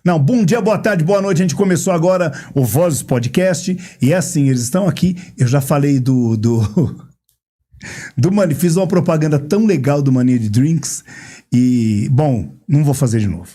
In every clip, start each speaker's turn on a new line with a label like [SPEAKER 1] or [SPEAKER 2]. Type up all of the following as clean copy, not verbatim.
[SPEAKER 1] Não, bom dia, boa tarde, boa noite. A gente começou agora o Vozes Podcast. E é assim, eles estão aqui. Eu já falei do Mani, fiz uma propaganda tão legal do Mania de Drinks. E, bom, não vou fazer de novo.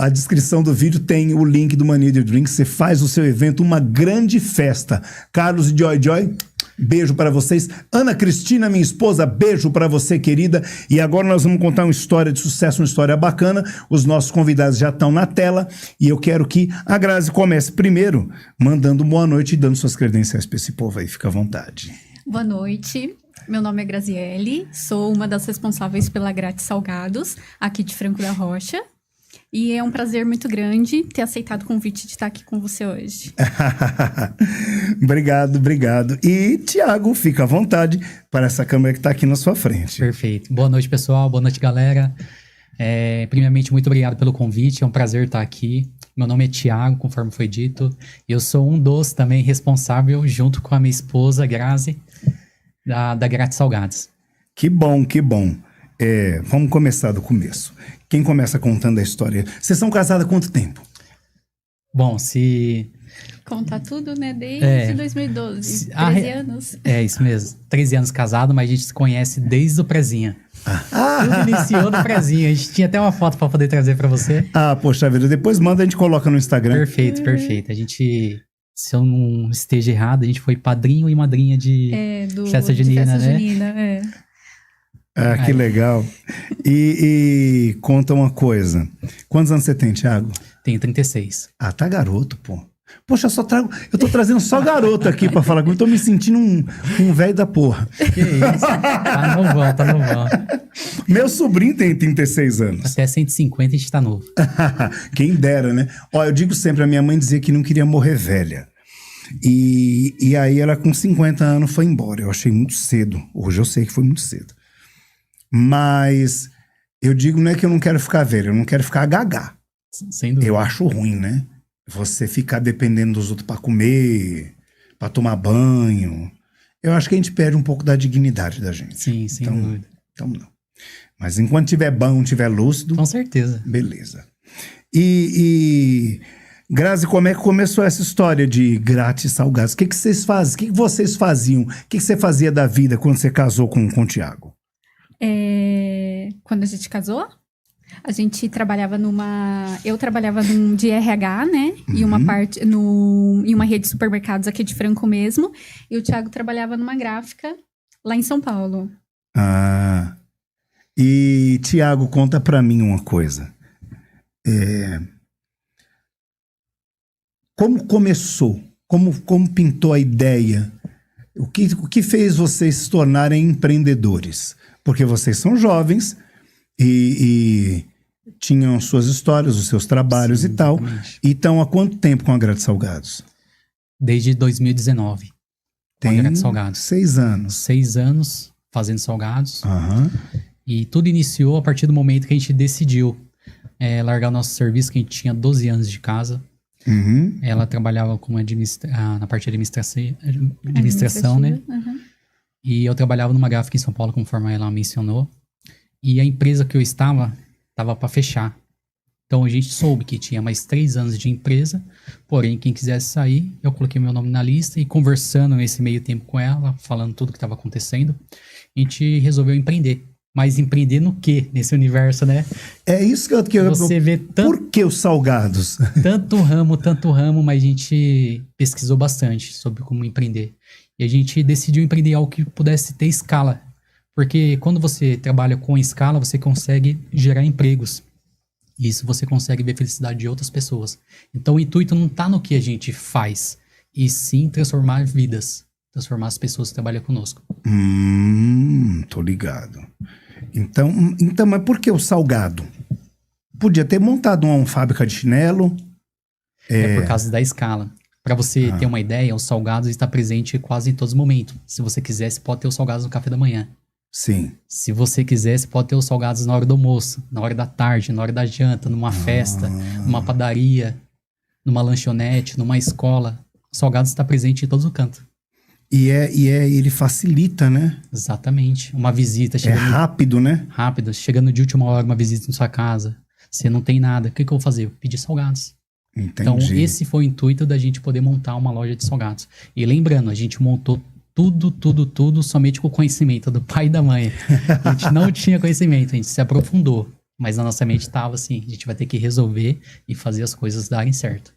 [SPEAKER 1] A descrição do vídeo tem o link do Mania de Drinks. Você faz o seu evento uma grande festa. Carlos e Joy, beijo para vocês. Ana Cristina, minha esposa, beijo para você, querida. E agora nós vamos contar uma história de sucesso, uma história bacana. Os nossos convidados já estão na tela. E eu quero que a Grazi comece primeiro, mandando boa noite e dando suas credenciais para esse povo aí. Fica à vontade.
[SPEAKER 2] Boa noite. Meu nome é Graziele. Sou uma das responsáveis pela Grátis Salgados, aqui de Franco da Rocha. E é um prazer muito grande ter aceitado o convite de estar aqui com você hoje.
[SPEAKER 1] Obrigado. E, Tiago, fica à vontade para essa câmera que está aqui na sua frente.
[SPEAKER 3] Perfeito. Boa noite, pessoal. Boa noite, galera. Primeiramente, muito obrigado pelo convite. É um prazer estar aqui. Meu nome é Tiago, conforme foi dito. Eu sou um dos também responsável, junto com a minha esposa, Grazi, da Grátis Salgados. Que bom.
[SPEAKER 1] Vamos começar do começo. Quem começa contando a história? Vocês são casados há quanto tempo?
[SPEAKER 3] Bom, se...
[SPEAKER 2] Contar tudo, né? Desde 2012. 13 anos.
[SPEAKER 3] É, isso mesmo. 13 anos casado, mas a gente se conhece desde o prezinha. Tudo iniciou no prezinha. A gente tinha até uma foto para poder trazer para você.
[SPEAKER 1] Poxa vida. Depois manda, a gente coloca no Instagram.
[SPEAKER 3] Perfeito. A gente... Se eu não esteja errado, a gente foi padrinho e madrinha de festa junina, né?
[SPEAKER 1] Que legal. E conta uma coisa. Quantos anos você tem, Thiago?
[SPEAKER 3] Tenho 36.
[SPEAKER 1] Tá garoto, pô. Poxa, eu tô trazendo só garoto aqui pra falar comigo. Eu tô me sentindo um velho da porra.
[SPEAKER 3] Que isso? Tá novão.
[SPEAKER 1] Meu sobrinho tem 36 anos.
[SPEAKER 3] Até 150 a gente tá novo.
[SPEAKER 1] Quem dera, né? Eu digo sempre, a minha mãe dizia que não queria morrer velha. E aí ela com 50 anos foi embora. Eu achei muito cedo. Hoje eu sei que foi muito cedo. Mas eu digo, não é que eu não quero ficar velho, eu não quero ficar gagá.
[SPEAKER 3] Sem dúvida.
[SPEAKER 1] Eu acho ruim, né? Você ficar dependendo dos outros pra comer, pra tomar banho. Eu acho que a gente perde um pouco da dignidade da gente.
[SPEAKER 3] Sim, sem dúvida.
[SPEAKER 1] Então não. Mas enquanto tiver bom, tiver lúcido...
[SPEAKER 3] Com certeza.
[SPEAKER 1] Beleza. E Grazi, como é que começou essa história de Grátis Salgados? O que vocês fazem? O que vocês faziam? O que você fazia da vida quando você casou com o Thiago?
[SPEAKER 2] Quando a gente casou, a gente trabalhava eu trabalhava de RH, né? E uma parte em uma rede de supermercados aqui de Franco mesmo. E o Thiago trabalhava numa gráfica lá em São Paulo.
[SPEAKER 1] E Thiago, conta pra mim uma coisa. Como começou? Como pintou a ideia? O que fez vocês se tornarem empreendedores? Porque vocês são jovens e tinham suas histórias, os seus trabalhos. Sim, e tal. Exatamente. E estão há quanto tempo com a Grátis Salgados?
[SPEAKER 3] Desde 2019.
[SPEAKER 1] Tem
[SPEAKER 3] a Grátis Salgados.
[SPEAKER 1] 6 anos.
[SPEAKER 3] 6 anos fazendo salgados.
[SPEAKER 1] Uhum.
[SPEAKER 3] E tudo iniciou a partir do momento que a gente decidiu largar o nosso serviço, que a gente tinha 12 anos de casa.
[SPEAKER 1] Uhum.
[SPEAKER 3] Ela trabalhava na parte de administração, né?
[SPEAKER 2] Uhum.
[SPEAKER 3] E eu trabalhava numa gráfica em São Paulo, conforme ela mencionou. E a empresa que eu estava para fechar. Então a gente soube que tinha mais 3 anos de empresa. Porém, quem quisesse sair, eu coloquei meu nome na lista. E conversando nesse meio tempo com ela, falando tudo que estava acontecendo, a gente resolveu empreender. Mas empreender no quê? Nesse universo, né?
[SPEAKER 1] É isso que eu...
[SPEAKER 3] Você vê
[SPEAKER 1] Por que os salgados?
[SPEAKER 3] Tanto ramo, mas a gente pesquisou bastante sobre como empreender. E a gente decidiu empreender algo que pudesse ter escala. Porque quando você trabalha com escala, você consegue gerar empregos. E isso você consegue ver a felicidade de outras pessoas. Então o intuito não está no que a gente faz, e sim transformar vidas. Transformar as pessoas que trabalham conosco.
[SPEAKER 1] Tô ligado. Então, mas por que o salgado? Podia ter montado uma fábrica de chinelo.
[SPEAKER 3] É por causa da escala. Para você ter uma ideia, os salgados estão presentes quase em todos os momentos. Se você quiser, você pode ter os salgados no café da manhã.
[SPEAKER 1] Sim.
[SPEAKER 3] Se você quiser, você pode ter os salgados na hora do almoço, na hora da tarde, na hora da janta, numa festa, numa padaria, numa lanchonete, numa escola. O salgado está presente em todos os cantos.
[SPEAKER 1] Ele facilita, né?
[SPEAKER 3] Exatamente. Uma visita.
[SPEAKER 1] Rápido, né?
[SPEAKER 3] Rápido. Chegando de última hora, uma visita na sua casa. Você não tem nada. O que eu vou fazer? Eu pedi salgados.
[SPEAKER 1] Entendi.
[SPEAKER 3] Então, esse foi o intuito da gente poder montar uma loja de salgados. E lembrando, a gente montou tudo somente com o conhecimento do pai e da mãe. A gente não tinha conhecimento, a gente se aprofundou. Mas na nossa mente estava assim, a gente vai ter que resolver e fazer as coisas darem certo.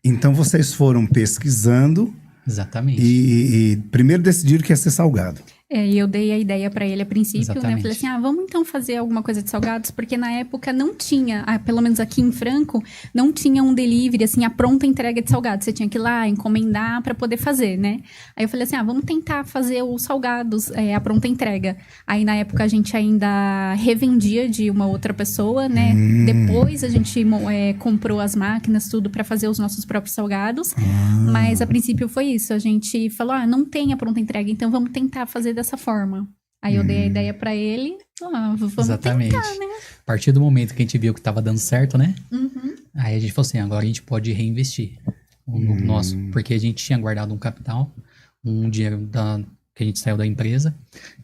[SPEAKER 1] Então vocês foram pesquisando
[SPEAKER 3] Exatamente.
[SPEAKER 1] e primeiro decidiram que ia ser salgado.
[SPEAKER 2] E eu dei a ideia pra ele a princípio, né?
[SPEAKER 3] Exatamente.
[SPEAKER 2] Falei assim, vamos então fazer alguma coisa de salgados, porque na época não tinha, pelo menos aqui em Franco, não tinha um delivery, assim, a pronta entrega de salgados. Você tinha que ir lá, encomendar pra poder fazer, né? Aí eu falei assim, vamos tentar fazer os salgados, a pronta entrega. Aí na época a gente ainda revendia de uma outra pessoa, né? Depois a gente comprou as máquinas, tudo pra fazer os nossos próprios salgados. Mas a princípio foi isso, a gente falou, não tem a pronta entrega, então vamos tentar fazer dessa forma. Aí eu dei a ideia pra ele, vamos
[SPEAKER 3] Exatamente.
[SPEAKER 2] tentar, né?
[SPEAKER 3] A partir do momento que a gente viu que tava dando certo, né?
[SPEAKER 2] Uhum.
[SPEAKER 3] Aí a gente falou assim, agora a gente pode reinvestir no nosso, porque a gente tinha guardado um capital, um dinheiro que a gente saiu da empresa.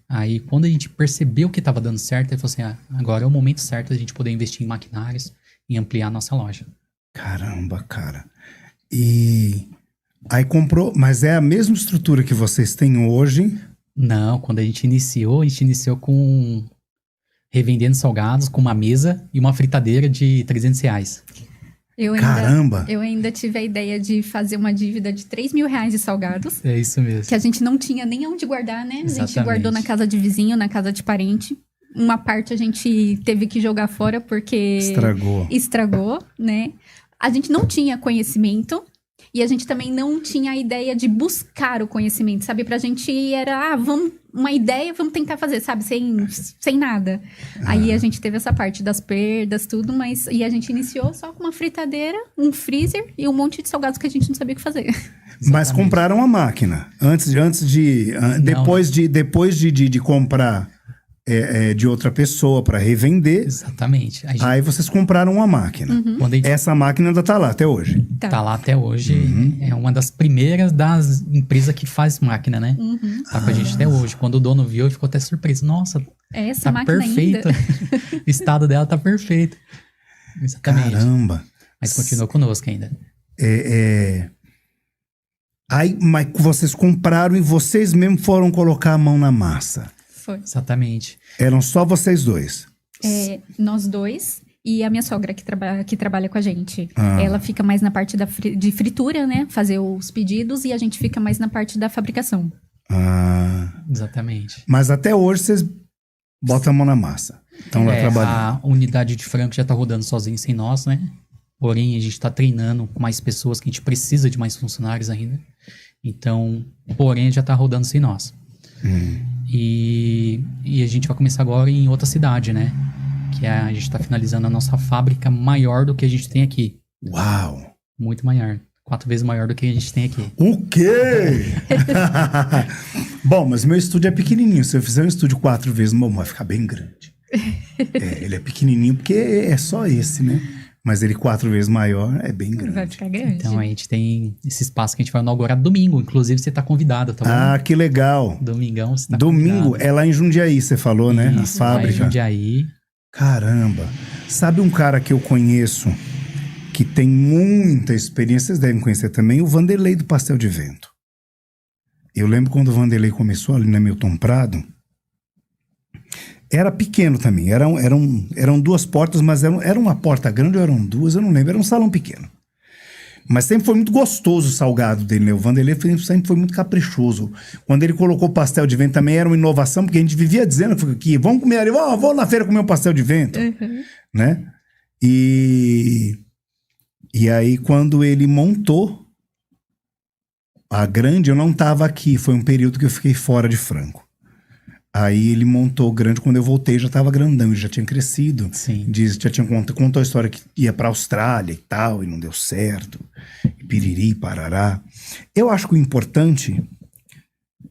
[SPEAKER 3] Aí quando a gente percebeu que tava dando certo, ele falou assim, agora é o momento certo da gente poder investir em maquinários e ampliar a nossa loja.
[SPEAKER 1] Caramba, cara. E aí comprou, mas é a mesma estrutura que vocês têm hoje?
[SPEAKER 3] Não, quando a gente iniciou com revendendo salgados, com uma mesa e uma fritadeira de R$300.
[SPEAKER 1] Caramba!
[SPEAKER 2] Eu ainda tive a ideia de fazer uma dívida de R$3.000 de salgados.
[SPEAKER 3] É isso mesmo.
[SPEAKER 2] Que a gente não tinha nem onde guardar, né? A gente
[SPEAKER 3] Exatamente.
[SPEAKER 2] guardou na casa de vizinho, na casa de parente. Uma parte a gente teve que jogar fora porque... Estragou, né? A gente não tinha conhecimento. E a gente também não tinha a ideia de buscar o conhecimento, sabe? Pra gente era, uma ideia, vamos tentar fazer, sabe? Sem nada. Aí a gente teve essa parte das perdas, tudo, e a gente iniciou só com uma fritadeira, um freezer e um monte de salgados que a gente não sabia o que fazer.
[SPEAKER 1] Mas compraram a máquina. Depois de comprar de outra pessoa para revender.
[SPEAKER 3] Exatamente.
[SPEAKER 1] Aí vocês compraram uma máquina. Essa máquina ainda tá lá até hoje.
[SPEAKER 3] Tá lá até hoje. É uma das primeiras das empresas que faz máquina, né? Tá com a gente até hoje. Quando o dono viu, ele ficou até surpreso. Nossa,
[SPEAKER 2] essa
[SPEAKER 3] tá
[SPEAKER 2] máquina
[SPEAKER 3] perfeita. O estado dela tá perfeito. Exatamente.
[SPEAKER 1] Caramba.
[SPEAKER 3] Mas continua conosco ainda.
[SPEAKER 1] Aí, mas vocês compraram e vocês mesmos foram colocar a mão na massa.
[SPEAKER 2] Foi.
[SPEAKER 3] Exatamente.
[SPEAKER 1] Eram só vocês dois?
[SPEAKER 2] Nós dois e a minha sogra que trabalha com a gente. Ela fica mais na parte de fritura, né? Fazer os pedidos e a gente fica mais na parte da fabricação.
[SPEAKER 3] Exatamente.
[SPEAKER 1] Mas até hoje vocês botam a mão na massa. Estão lá trabalhando.
[SPEAKER 3] A unidade de frango já tá rodando sozinho sem nós, né? Porém, a gente tá treinando com mais pessoas, que a gente precisa de mais funcionários ainda. Então, porém, já tá rodando sem nós. E a gente vai começar agora em outra cidade, né? Que a gente tá finalizando a nossa fábrica maior do que a gente tem aqui.
[SPEAKER 1] Uau!
[SPEAKER 3] Muito maior. 4 vezes maior do que a gente tem aqui.
[SPEAKER 1] O quê? Bom, mas meu estúdio é pequenininho. Se eu fizer um estúdio 4 vezes, vai ficar bem grande. Ele é pequenininho porque é só esse, né? Mas ele 4 vezes maior é bem grande.
[SPEAKER 2] Vai ficar grande.
[SPEAKER 3] Então a gente tem esse espaço que a gente vai inaugurar domingo. Inclusive você tá convidado, tá bom?
[SPEAKER 1] Que legal.
[SPEAKER 3] Domingão você tá
[SPEAKER 1] Domingo
[SPEAKER 3] convidado.
[SPEAKER 1] É lá em Jundiaí, você falou, né?
[SPEAKER 3] Isso,
[SPEAKER 1] A fábrica.
[SPEAKER 3] lá em Jundiaí.
[SPEAKER 1] Caramba. Sabe um cara que eu conheço que tem muita experiência, vocês devem conhecer também, o Vanderlei do Pastel de Vento. Eu lembro quando o Vanderlei começou ali na Milton Prado. Era pequeno também, eram 2 portas, mas era uma porta grande ou eram 2, eu não lembro, era um salão pequeno. Mas sempre foi muito gostoso o salgado dele, né? O Vanderlei sempre foi muito caprichoso. Quando ele colocou pastel de vento também era uma inovação, porque a gente vivia dizendo que vamos comer ali, vamos na feira comer um pastel de vento, né? E aí quando ele montou a grande, eu não estava aqui, foi um período que eu fiquei fora de Franco. Aí ele montou grande, quando eu voltei já estava grandão, ele já tinha crescido.
[SPEAKER 3] Sim.
[SPEAKER 1] Contou a história que ia para a Austrália e tal, e não deu certo. E piriri, parará. Eu acho que o importante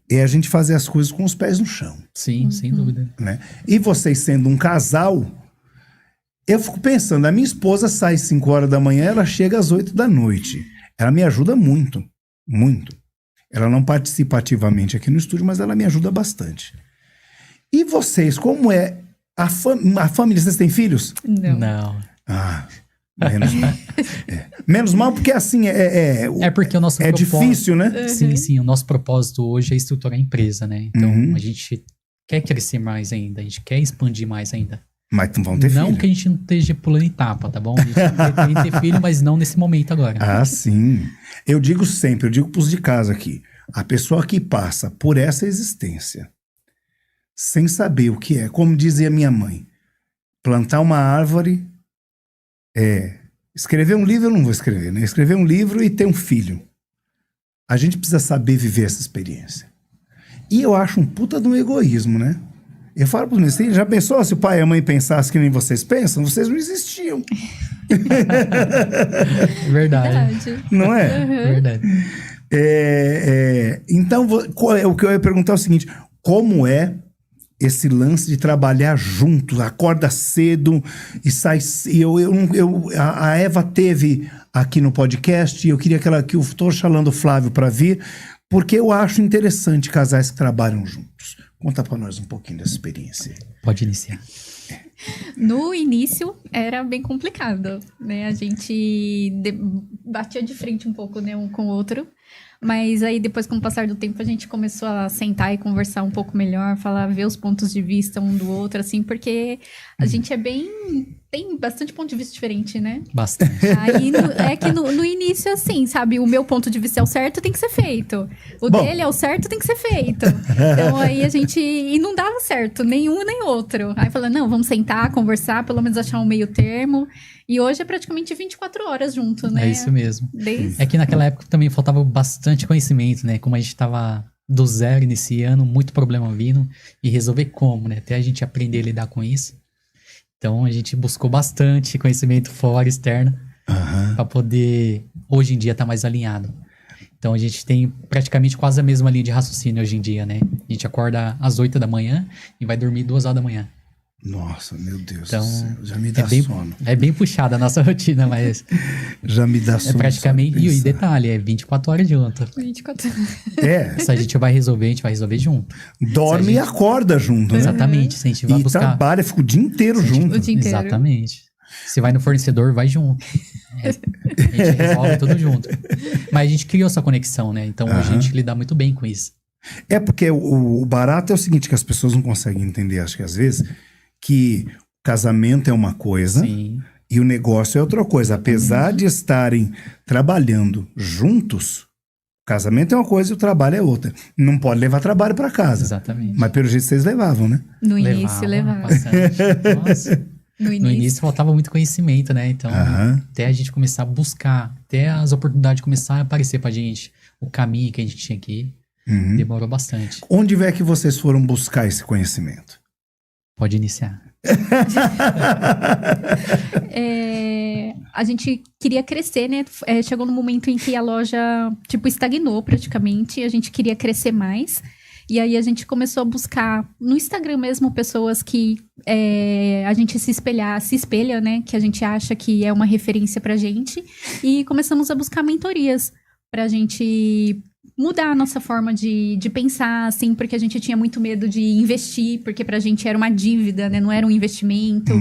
[SPEAKER 1] é a gente fazer as coisas com os pés no chão.
[SPEAKER 3] Sim, sem dúvida.
[SPEAKER 1] Né? E vocês sendo um casal, eu fico pensando, a minha esposa sai às 5 horas da manhã, ela chega às 8 da noite. Ela me ajuda muito, muito. Ela não participa ativamente aqui no estúdio, mas ela me ajuda bastante. E vocês, como é a família? Vocês têm filhos?
[SPEAKER 2] Não.
[SPEAKER 3] Não.
[SPEAKER 1] Ah, menos mal. Menos mal porque assim
[SPEAKER 3] É porque o nosso
[SPEAKER 1] é
[SPEAKER 3] propósito...
[SPEAKER 1] difícil, né?
[SPEAKER 3] Sim. O nosso propósito hoje é estruturar a empresa, né? Então,
[SPEAKER 1] Uhum.
[SPEAKER 3] a gente quer crescer mais ainda, a gente quer expandir mais ainda.
[SPEAKER 1] Mas não vão ter
[SPEAKER 3] Não
[SPEAKER 1] filho.
[SPEAKER 3] que a gente não esteja pulando etapa, tá bom? A gente pretende ter filho, mas não nesse momento agora.
[SPEAKER 1] Ah, sim. Eu digo sempre, eu digo pros de casa aqui, a pessoa que passa por essa existência, sem saber o que é, como dizia minha mãe, plantar uma árvore escrever um livro eu não vou escrever, né? Escrever um livro e ter um filho. A gente precisa saber viver essa experiência. E eu acho um puta de um egoísmo, né? Eu falo pros meus filhos, já pensou se o pai e a mãe pensassem que nem vocês pensam? Vocês não existiam.
[SPEAKER 3] Verdade.
[SPEAKER 1] Não é?
[SPEAKER 3] Verdade.
[SPEAKER 1] Então, o que eu ia perguntar é o seguinte: como é esse lance de trabalhar junto, acorda cedo e sai. A Eva teve aqui no podcast e eu queria que eu estou chamando o Flávio para vir, porque eu acho interessante casais que trabalham juntos. Conta para nós um pouquinho dessa experiência.
[SPEAKER 3] Pode iniciar.
[SPEAKER 2] No início era bem complicado, né? A gente batia de frente um pouco, né, um com o outro. Mas aí depois, com o passar do tempo, a gente começou a sentar e conversar um pouco melhor, ver os pontos de vista um do outro, assim, porque a gente tem bastante ponto de vista diferente, né?
[SPEAKER 3] Bastante.
[SPEAKER 2] Aí no início, assim, sabe, o meu ponto de vista é o certo, tem que ser feito. O dele é o certo, tem que ser feito. Então aí e não dava certo, nenhum nem outro. Aí falando, não, vamos sentar, conversar, pelo menos achar um meio termo. E hoje é praticamente 24 horas junto, né?
[SPEAKER 3] É isso mesmo.
[SPEAKER 2] Desde...
[SPEAKER 3] É que naquela época também faltava bastante conhecimento, né? Como a gente tava do zero iniciando, muito problema vindo, e resolver como, né? Até a gente aprender a lidar com isso. Então a gente buscou bastante conhecimento fora, externo, para poder, hoje em dia, estar mais alinhado. Então a gente tem praticamente quase a mesma linha de raciocínio hoje em dia, né? A gente acorda às 8 da manhã e vai dormir 2 horas da manhã.
[SPEAKER 1] Nossa, meu Deus
[SPEAKER 3] Então,
[SPEAKER 1] do céu, já me dá sono.
[SPEAKER 3] É bem puxada a nossa rotina, mas
[SPEAKER 1] Já me dá sono.
[SPEAKER 3] é praticamente...
[SPEAKER 1] só de
[SPEAKER 3] E
[SPEAKER 1] pensar.
[SPEAKER 3] detalhe, é 24 horas junto.
[SPEAKER 2] 24
[SPEAKER 3] Se a gente vai resolver junto.
[SPEAKER 1] Dorme e acorda junto, né?
[SPEAKER 3] Exatamente. Se a gente vai
[SPEAKER 1] E
[SPEAKER 3] buscar...
[SPEAKER 1] trabalha, fica o dia inteiro junto.
[SPEAKER 2] O dia inteiro.
[SPEAKER 3] Exatamente. Se vai no fornecedor, vai junto. A gente resolve tudo junto. Mas a gente criou essa conexão, né? Então hoje a gente lida muito bem com isso.
[SPEAKER 1] É porque o barato é o seguinte, que as pessoas não conseguem entender, acho que às vezes, que casamento é uma coisa
[SPEAKER 3] Sim.
[SPEAKER 1] e o negócio é outra coisa. Apesar de estarem trabalhando juntos, o casamento é uma coisa e o trabalho é outra. Não pode levar trabalho para casa.
[SPEAKER 3] Exatamente.
[SPEAKER 1] Mas pelo jeito vocês levavam, né?
[SPEAKER 2] No início, levava.
[SPEAKER 3] Bastante. Nossa.
[SPEAKER 2] No
[SPEAKER 3] No início faltava muito conhecimento, né? Então, até a gente começar a buscar, até as oportunidades começarem a aparecer pra gente, o caminho que a gente tinha que ir, demorou bastante.
[SPEAKER 1] Onde é que vocês foram buscar esse conhecimento?
[SPEAKER 3] Pode iniciar.
[SPEAKER 2] A gente queria crescer, né? Chegou no momento em que a loja, estagnou praticamente. A gente queria crescer mais. E aí a gente começou a buscar no Instagram mesmo pessoas que a gente se espelha, né? Que a gente acha que é uma referência pra gente. E começamos a buscar mentorias pra gente mudar a nossa forma de pensar, assim, porque a gente tinha muito medo de investir, porque pra gente era uma dívida, né? Não era um investimento.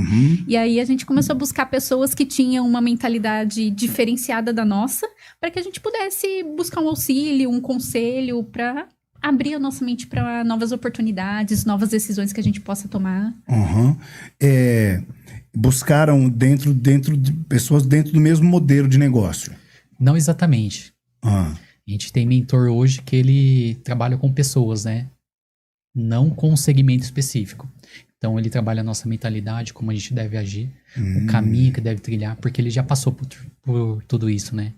[SPEAKER 2] E aí a gente começou a buscar pessoas que tinham uma mentalidade diferenciada da nossa, para que a gente pudesse buscar um auxílio, um conselho, pra abrir a nossa mente para novas oportunidades, novas decisões que a gente possa tomar.
[SPEAKER 1] Buscaram dentro de pessoas dentro do mesmo modelo de negócio?
[SPEAKER 3] Não exatamente. A gente tem mentor hoje que ele trabalha com pessoas, né? Não com um segmento específico. Então ele trabalha a nossa mentalidade, como a gente deve agir, o caminho que deve trilhar, porque ele já passou por tudo isso, né?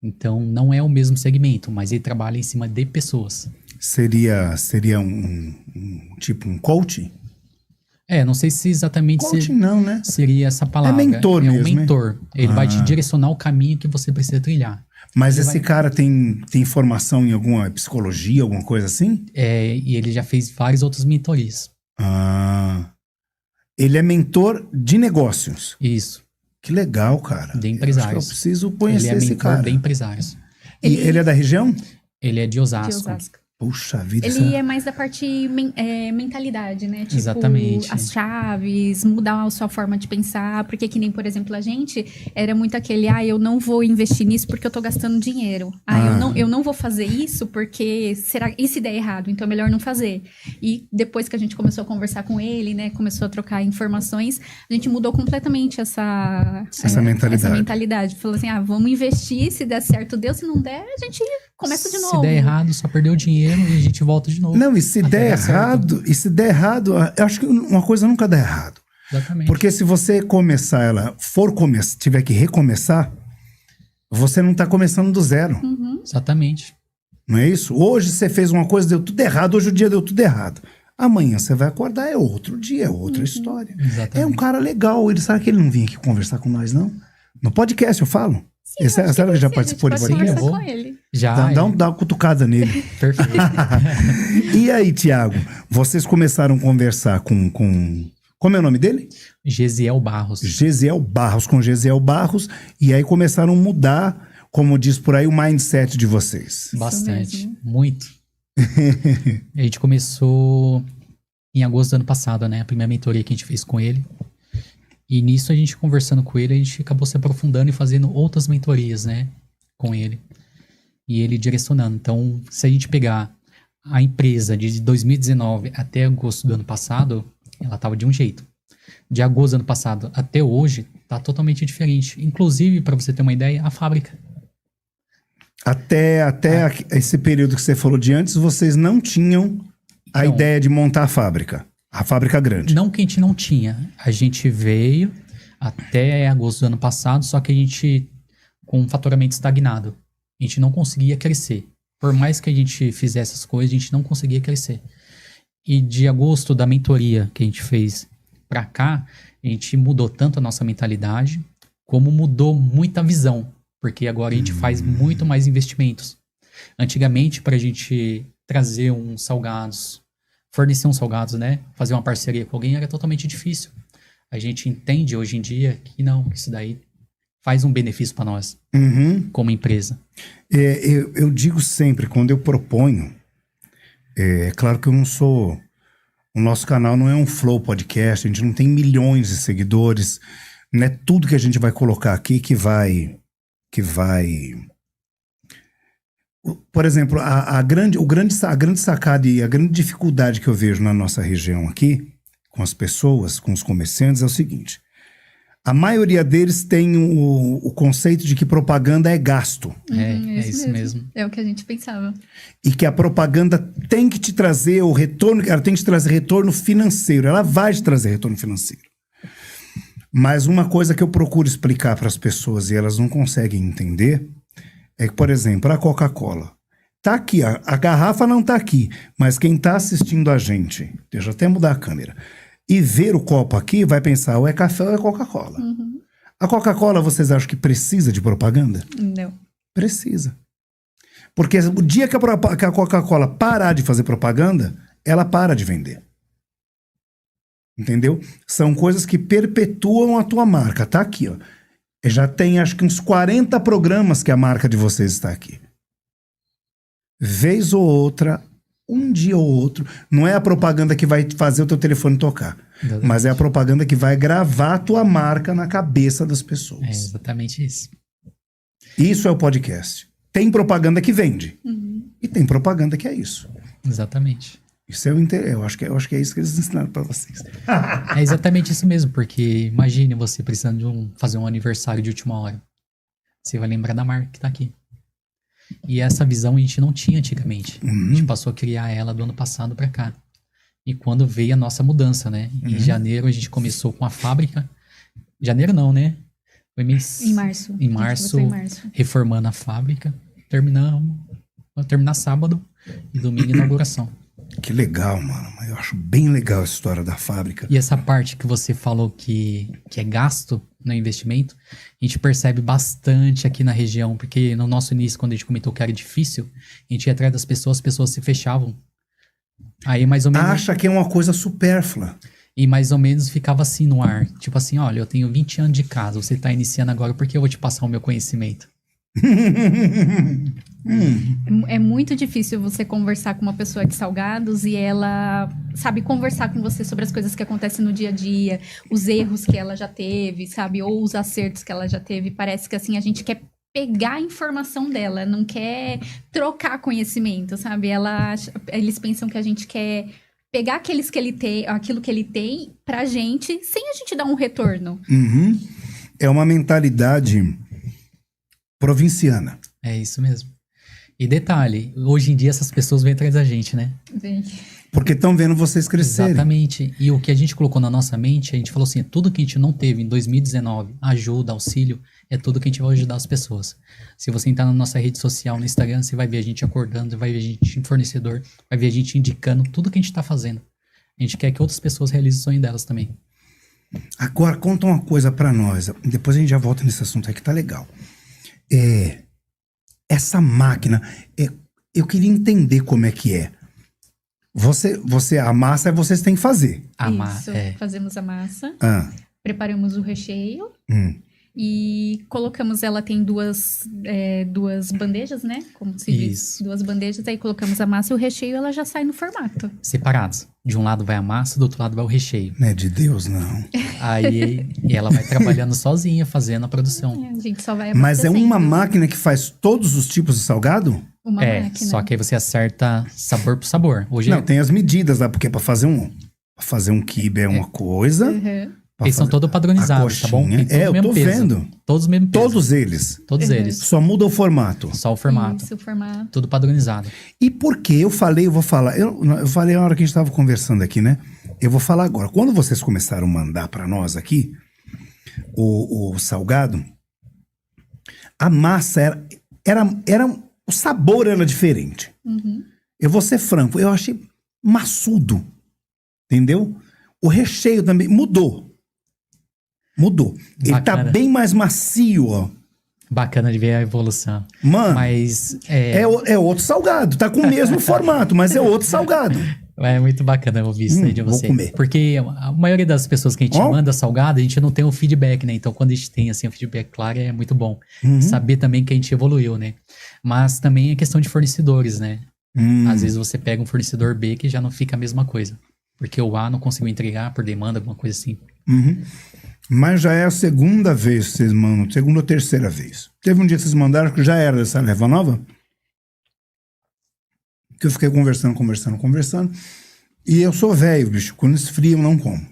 [SPEAKER 3] Então não é o mesmo segmento, mas ele trabalha em cima de pessoas.
[SPEAKER 1] Seria tipo um coach?
[SPEAKER 3] Não sei se exatamente
[SPEAKER 1] Coaching não, né?
[SPEAKER 3] seria essa palavra.
[SPEAKER 1] É mentor mesmo,
[SPEAKER 3] um mentor. Ele vai te direcionar o caminho que você precisa trilhar.
[SPEAKER 1] Mas esse cara tem formação em alguma psicologia, alguma coisa assim?
[SPEAKER 3] E ele já fez várias outras mentorias.
[SPEAKER 1] Ele é mentor de negócios.
[SPEAKER 3] Isso.
[SPEAKER 1] Que legal, cara.
[SPEAKER 3] De empresários.
[SPEAKER 1] Eu acho que eu preciso conhecer esse cara.
[SPEAKER 3] Ele é mentor de empresários.
[SPEAKER 1] E ele é da região?
[SPEAKER 3] Ele é de Osasco.
[SPEAKER 1] Puxa vida.
[SPEAKER 2] Ele é mais da parte mentalidade, né? Tipo,
[SPEAKER 3] Exatamente.
[SPEAKER 2] as chaves, mudar a sua forma de pensar. Porque que nem, por exemplo, a gente era muito aquele, eu não vou investir nisso porque eu tô gastando dinheiro. Eu não vou fazer isso porque e se der errado? Então é melhor não fazer. E depois que a gente começou a conversar com ele, né? Começou a trocar informações, a gente mudou completamente essa mentalidade. Falou assim, vamos investir, se der certo, deu. Se não der, a gente começa de novo.
[SPEAKER 3] Se der errado, só perdeu o dinheiro e a gente volta de novo.
[SPEAKER 1] Não, e se der errado, eu acho que uma coisa nunca dá errado.
[SPEAKER 3] Exatamente.
[SPEAKER 1] Porque se você tiver que recomeçar, você não tá começando do zero.
[SPEAKER 2] Uhum.
[SPEAKER 3] Exatamente.
[SPEAKER 1] Não é isso? Hoje você fez uma coisa, deu tudo errado, hoje o dia deu tudo errado. Amanhã você vai acordar, é outro dia, é outra história.
[SPEAKER 3] Exatamente.
[SPEAKER 1] É um cara legal, será que ele não vinha aqui conversar com nós, não? No podcast eu falo.
[SPEAKER 2] Sim,
[SPEAKER 1] Será que já participou de
[SPEAKER 2] podcast?
[SPEAKER 1] podcast?
[SPEAKER 2] Com ele.
[SPEAKER 3] Já.
[SPEAKER 1] Dá uma cutucada nele.
[SPEAKER 3] Perfeito.
[SPEAKER 1] E aí, Thiago, vocês começaram a conversar com... Como é o nome dele?
[SPEAKER 3] Gesiel Barros.
[SPEAKER 1] Com Gesiel Barros. E aí começaram a mudar, como diz por aí, o mindset de vocês.
[SPEAKER 3] Bastante. Muito. A gente começou em agosto do ano passado, né? A primeira mentoria que a gente fez com ele. E nisso a gente conversando com ele, a gente acabou se aprofundando e fazendo outras mentorias, né? Com ele. E ele direcionando. Então, se a gente pegar a empresa de 2019 até agosto do ano passado, ela estava de um jeito. De agosto do ano passado até hoje, tá totalmente diferente. Inclusive, para você ter uma ideia, a fábrica.
[SPEAKER 1] Até esse período que você falou de antes, vocês não tinham a ideia de montar a fábrica grande.
[SPEAKER 3] Não que a gente não tinha. A gente veio até agosto do ano passado, só que a gente com um faturamento estagnado. A gente não conseguia crescer. Por mais que a gente fizesse essas coisas, a gente não conseguia crescer. E de agosto da mentoria que a gente fez pra cá, a gente mudou tanto a nossa mentalidade, como mudou muita visão. Porque agora a gente faz muito mais investimentos. Antigamente, pra gente trazer uns salgados, fornecer uns salgados, né? Fazer uma parceria com alguém era totalmente difícil. A gente entende hoje em dia que não, que isso daí faz um benefício para nós, como empresa.
[SPEAKER 1] Eu digo sempre, quando eu proponho, é claro que eu não sou... O nosso canal não é um Flow Podcast, a gente não tem milhões de seguidores, não é tudo que a gente vai colocar aqui que vai... Por exemplo, a grande sacada e a grande dificuldade que eu vejo na nossa região aqui, com as pessoas, com os comerciantes, é o seguinte: a maioria deles tem o conceito de que propaganda é gasto.
[SPEAKER 3] É isso mesmo.
[SPEAKER 2] É o que a gente pensava.
[SPEAKER 1] E que a propaganda tem que te trazer o retorno, ela tem que te trazer retorno financeiro, ela vai te trazer retorno financeiro. Mas uma coisa que eu procuro explicar para as pessoas e elas não conseguem entender é que, por exemplo, a Coca-Cola tá aqui, a garrafa não tá aqui, mas quem tá assistindo a gente, deixa eu até mudar a câmera, e ver o copo aqui vai pensar, ou é café ou é Coca-Cola. A Coca-Cola, vocês acham que precisa de propaganda?
[SPEAKER 2] Não.
[SPEAKER 1] Precisa. Porque o dia que a Coca-Cola parar de fazer propaganda, ela para de vender. Entendeu? São coisas que perpetuam a tua marca. Tá aqui, ó. Já tem acho que uns 40 programas que a marca de vocês está aqui. Vez ou outra, um dia ou outro, não é a propaganda que vai fazer o teu telefone tocar, mas é a propaganda que vai gravar a tua marca na cabeça das pessoas.
[SPEAKER 3] É exatamente isso.
[SPEAKER 1] Isso é o podcast. Tem propaganda que vende. E tem propaganda que é isso.
[SPEAKER 3] Exatamente.
[SPEAKER 1] Isso é eu acho que é isso que eles ensinaram para vocês.
[SPEAKER 3] É exatamente isso mesmo, porque imagine você precisando de fazer um aniversário de última hora. Você vai lembrar da marca que tá aqui. E essa visão a gente não tinha antigamente. A gente passou a criar ela do ano passado para cá. E quando veio a nossa mudança, né? Em janeiro a gente começou com a fábrica. Janeiro não, né? Foi
[SPEAKER 2] Em março.
[SPEAKER 3] Em março, reformando a fábrica. Terminamos. Vamos terminar sábado e domingo inauguração.
[SPEAKER 1] Que legal, mano. Eu acho bem legal essa história da fábrica.
[SPEAKER 3] E essa parte que você falou que é gasto no investimento, a gente percebe bastante aqui na região, porque no nosso início, quando a gente comentou que era difícil, a gente ia atrás das pessoas, as pessoas se fechavam. Aí mais ou menos...
[SPEAKER 1] Acha que é uma coisa supérflua.
[SPEAKER 3] E mais ou menos ficava assim no ar. Tipo assim, olha, eu tenho 20 anos de casa, você tá iniciando agora, porque eu vou te passar o meu conhecimento.
[SPEAKER 2] É muito difícil você conversar com uma pessoa de salgados e ela, sabe, conversar com você sobre as coisas que acontecem no dia a dia, os erros que ela já teve, sabe, ou os acertos que ela já teve. Parece que, assim, a gente quer pegar a informação dela, não quer trocar conhecimento, sabe? Eles pensam que a gente quer pegar aquilo que ele tem pra gente, sem a gente dar um retorno.
[SPEAKER 1] Uhum. É uma mentalidade provinciana.
[SPEAKER 3] É isso mesmo. E detalhe, hoje em dia essas pessoas vêm atrás da gente, né?
[SPEAKER 2] Vem.
[SPEAKER 1] Porque estão vendo vocês crescerem.
[SPEAKER 3] Exatamente. E o que a gente colocou na nossa mente, a gente falou assim, tudo que a gente não teve em 2019, ajuda, auxílio, é tudo que a gente vai ajudar as pessoas. Se você entrar na nossa rede social, no Instagram, você vai ver a gente acordando, vai ver a gente em fornecedor, vai ver a gente indicando tudo que a gente tá fazendo. A gente quer que outras pessoas realizem o sonho delas também.
[SPEAKER 1] Agora, conta uma coisa pra nós. Depois a gente já volta nesse assunto aí que tá legal. Essa máquina, eu queria entender como é que é. A massa vocês têm que fazer.
[SPEAKER 2] Isso, fazemos a massa,
[SPEAKER 1] Ah.
[SPEAKER 2] preparamos o recheio e colocamos, ela tem duas bandejas, né? Como se diz,
[SPEAKER 3] Isso.
[SPEAKER 2] 2 bandejas, aí colocamos a massa e o recheio, ela já sai no formato.
[SPEAKER 3] Separados. De um lado vai a massa, do outro lado vai o recheio.
[SPEAKER 1] Não é de Deus, não.
[SPEAKER 3] Aí ela vai trabalhando sozinha, fazendo a produção.
[SPEAKER 2] A gente só vai
[SPEAKER 1] Mas é uma
[SPEAKER 2] abastecendo.
[SPEAKER 1] máquina que faz todos os tipos de salgado?
[SPEAKER 2] Uma máquina.
[SPEAKER 3] Só que aí você acerta sabor por sabor. Hoje
[SPEAKER 1] Não, tem as medidas lá, porque pra fazer um quibe é uma coisa.
[SPEAKER 2] Uhum.
[SPEAKER 1] pra
[SPEAKER 3] eles são
[SPEAKER 1] fazer
[SPEAKER 3] todos
[SPEAKER 1] a
[SPEAKER 3] padronizados, tá bom?
[SPEAKER 1] coxinha.
[SPEAKER 3] Tem
[SPEAKER 1] Eu
[SPEAKER 3] mesmo
[SPEAKER 1] tô
[SPEAKER 3] peso.
[SPEAKER 1] vendo.
[SPEAKER 3] Todos o mesmo peso.
[SPEAKER 1] Todos eles.
[SPEAKER 3] Todos
[SPEAKER 2] Uhum.
[SPEAKER 3] eles.
[SPEAKER 1] Só muda o formato.
[SPEAKER 3] Só o formato.
[SPEAKER 2] Isso, o formato.
[SPEAKER 3] Tudo padronizado.
[SPEAKER 1] E por que? Eu vou falar. Eu falei na hora que a gente estava conversando aqui, né? Eu vou falar agora. Quando vocês começaram a mandar para nós aqui o salgado, a massa o sabor era diferente.
[SPEAKER 2] Uhum.
[SPEAKER 1] Eu vou ser franco, eu achei maçudo. Entendeu? O recheio também mudou. Ele tá
[SPEAKER 3] Bacana.
[SPEAKER 1] bem mais macio, ó.
[SPEAKER 3] Bacana de ver a evolução.
[SPEAKER 1] Mano,
[SPEAKER 3] Mas
[SPEAKER 1] é outro salgado. Tá com o mesmo formato, mas é outro salgado.
[SPEAKER 3] é muito bacana ouvir isso aí de
[SPEAKER 1] vou
[SPEAKER 3] você.
[SPEAKER 1] comer.
[SPEAKER 3] Porque a maioria das pessoas que a gente
[SPEAKER 1] Ó.
[SPEAKER 3] manda salgado, a gente não tem o feedback, né? Então, quando a gente tem assim, o feedback claro, é muito bom.
[SPEAKER 1] Uhum.
[SPEAKER 3] Saber também que a gente evoluiu, né? Mas também é questão de fornecedores, né? Às vezes você pega um fornecedor B que já não fica a mesma coisa. Porque o A não conseguiu entregar por demanda, alguma coisa assim.
[SPEAKER 1] Uhum. Mas já é a segunda vez que vocês mandam, segunda ou terceira vez. Teve um dia que vocês mandaram que já era dessa leva nova, que eu fiquei conversando. E eu sou velho, bicho. Quando esfria, eu não como.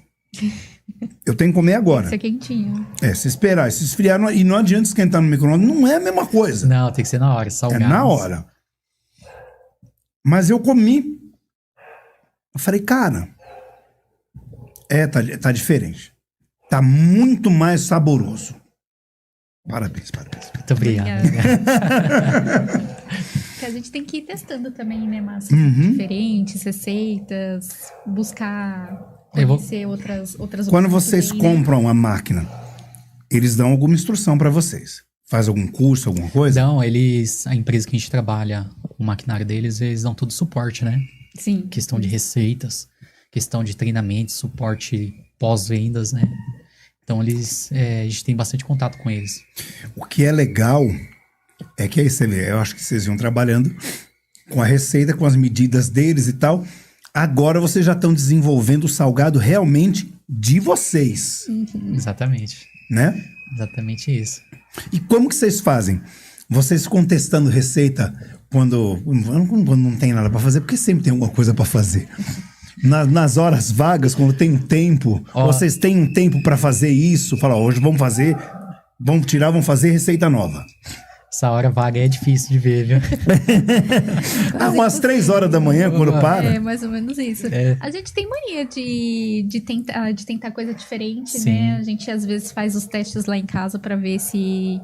[SPEAKER 1] Eu tenho que comer agora.
[SPEAKER 2] Isso é quentinho.
[SPEAKER 1] Se esperar. Se esfriar, e não adianta esquentar no micro-ondas, não é a mesma coisa.
[SPEAKER 3] Não, tem que ser na hora, salgado.
[SPEAKER 1] É na hora. Mas eu comi. Eu falei, cara, tá diferente. Tá muito mais saboroso. Parabéns.
[SPEAKER 3] Muito obrigado.
[SPEAKER 2] Porque a gente tem que ir testando também, né, massas
[SPEAKER 1] Uhum.
[SPEAKER 2] diferentes, receitas, buscar
[SPEAKER 3] Eu vou-
[SPEAKER 2] conhecer outras
[SPEAKER 1] Quando
[SPEAKER 2] opções
[SPEAKER 1] vocês
[SPEAKER 2] também, né?
[SPEAKER 1] compram a máquina, eles dão alguma instrução pra vocês. Faz algum curso, alguma coisa?
[SPEAKER 3] Então, a empresa que a gente trabalha, o maquinário deles, eles dão todo suporte, né?
[SPEAKER 2] Sim.
[SPEAKER 3] Questão de receitas, questão de treinamento, suporte pós-vendas, né? Então, a gente tem bastante contato com eles.
[SPEAKER 1] O que é legal é que aí você vê, eu acho que vocês iam trabalhando com a receita, com as medidas deles e tal. Agora vocês já estão desenvolvendo o salgado realmente de vocês,
[SPEAKER 3] Exatamente.
[SPEAKER 1] né?
[SPEAKER 3] Exatamente isso.
[SPEAKER 1] E como que vocês fazem? Vocês ficam testando receita quando não tem nada pra fazer? Porque sempre tem alguma coisa pra fazer. Nas horas vagas, quando tem um tempo, vocês têm um tempo pra fazer isso. Fala, hoje vamos fazer receita nova.
[SPEAKER 3] Essa hora vaga é difícil de ver, viu?
[SPEAKER 1] Umas 3 horas da manhã, quando para.
[SPEAKER 2] É, mais ou menos isso. A gente tem mania de tentar coisa diferente,
[SPEAKER 3] Sim.
[SPEAKER 2] né? A gente às vezes faz os testes lá em casa pra ver se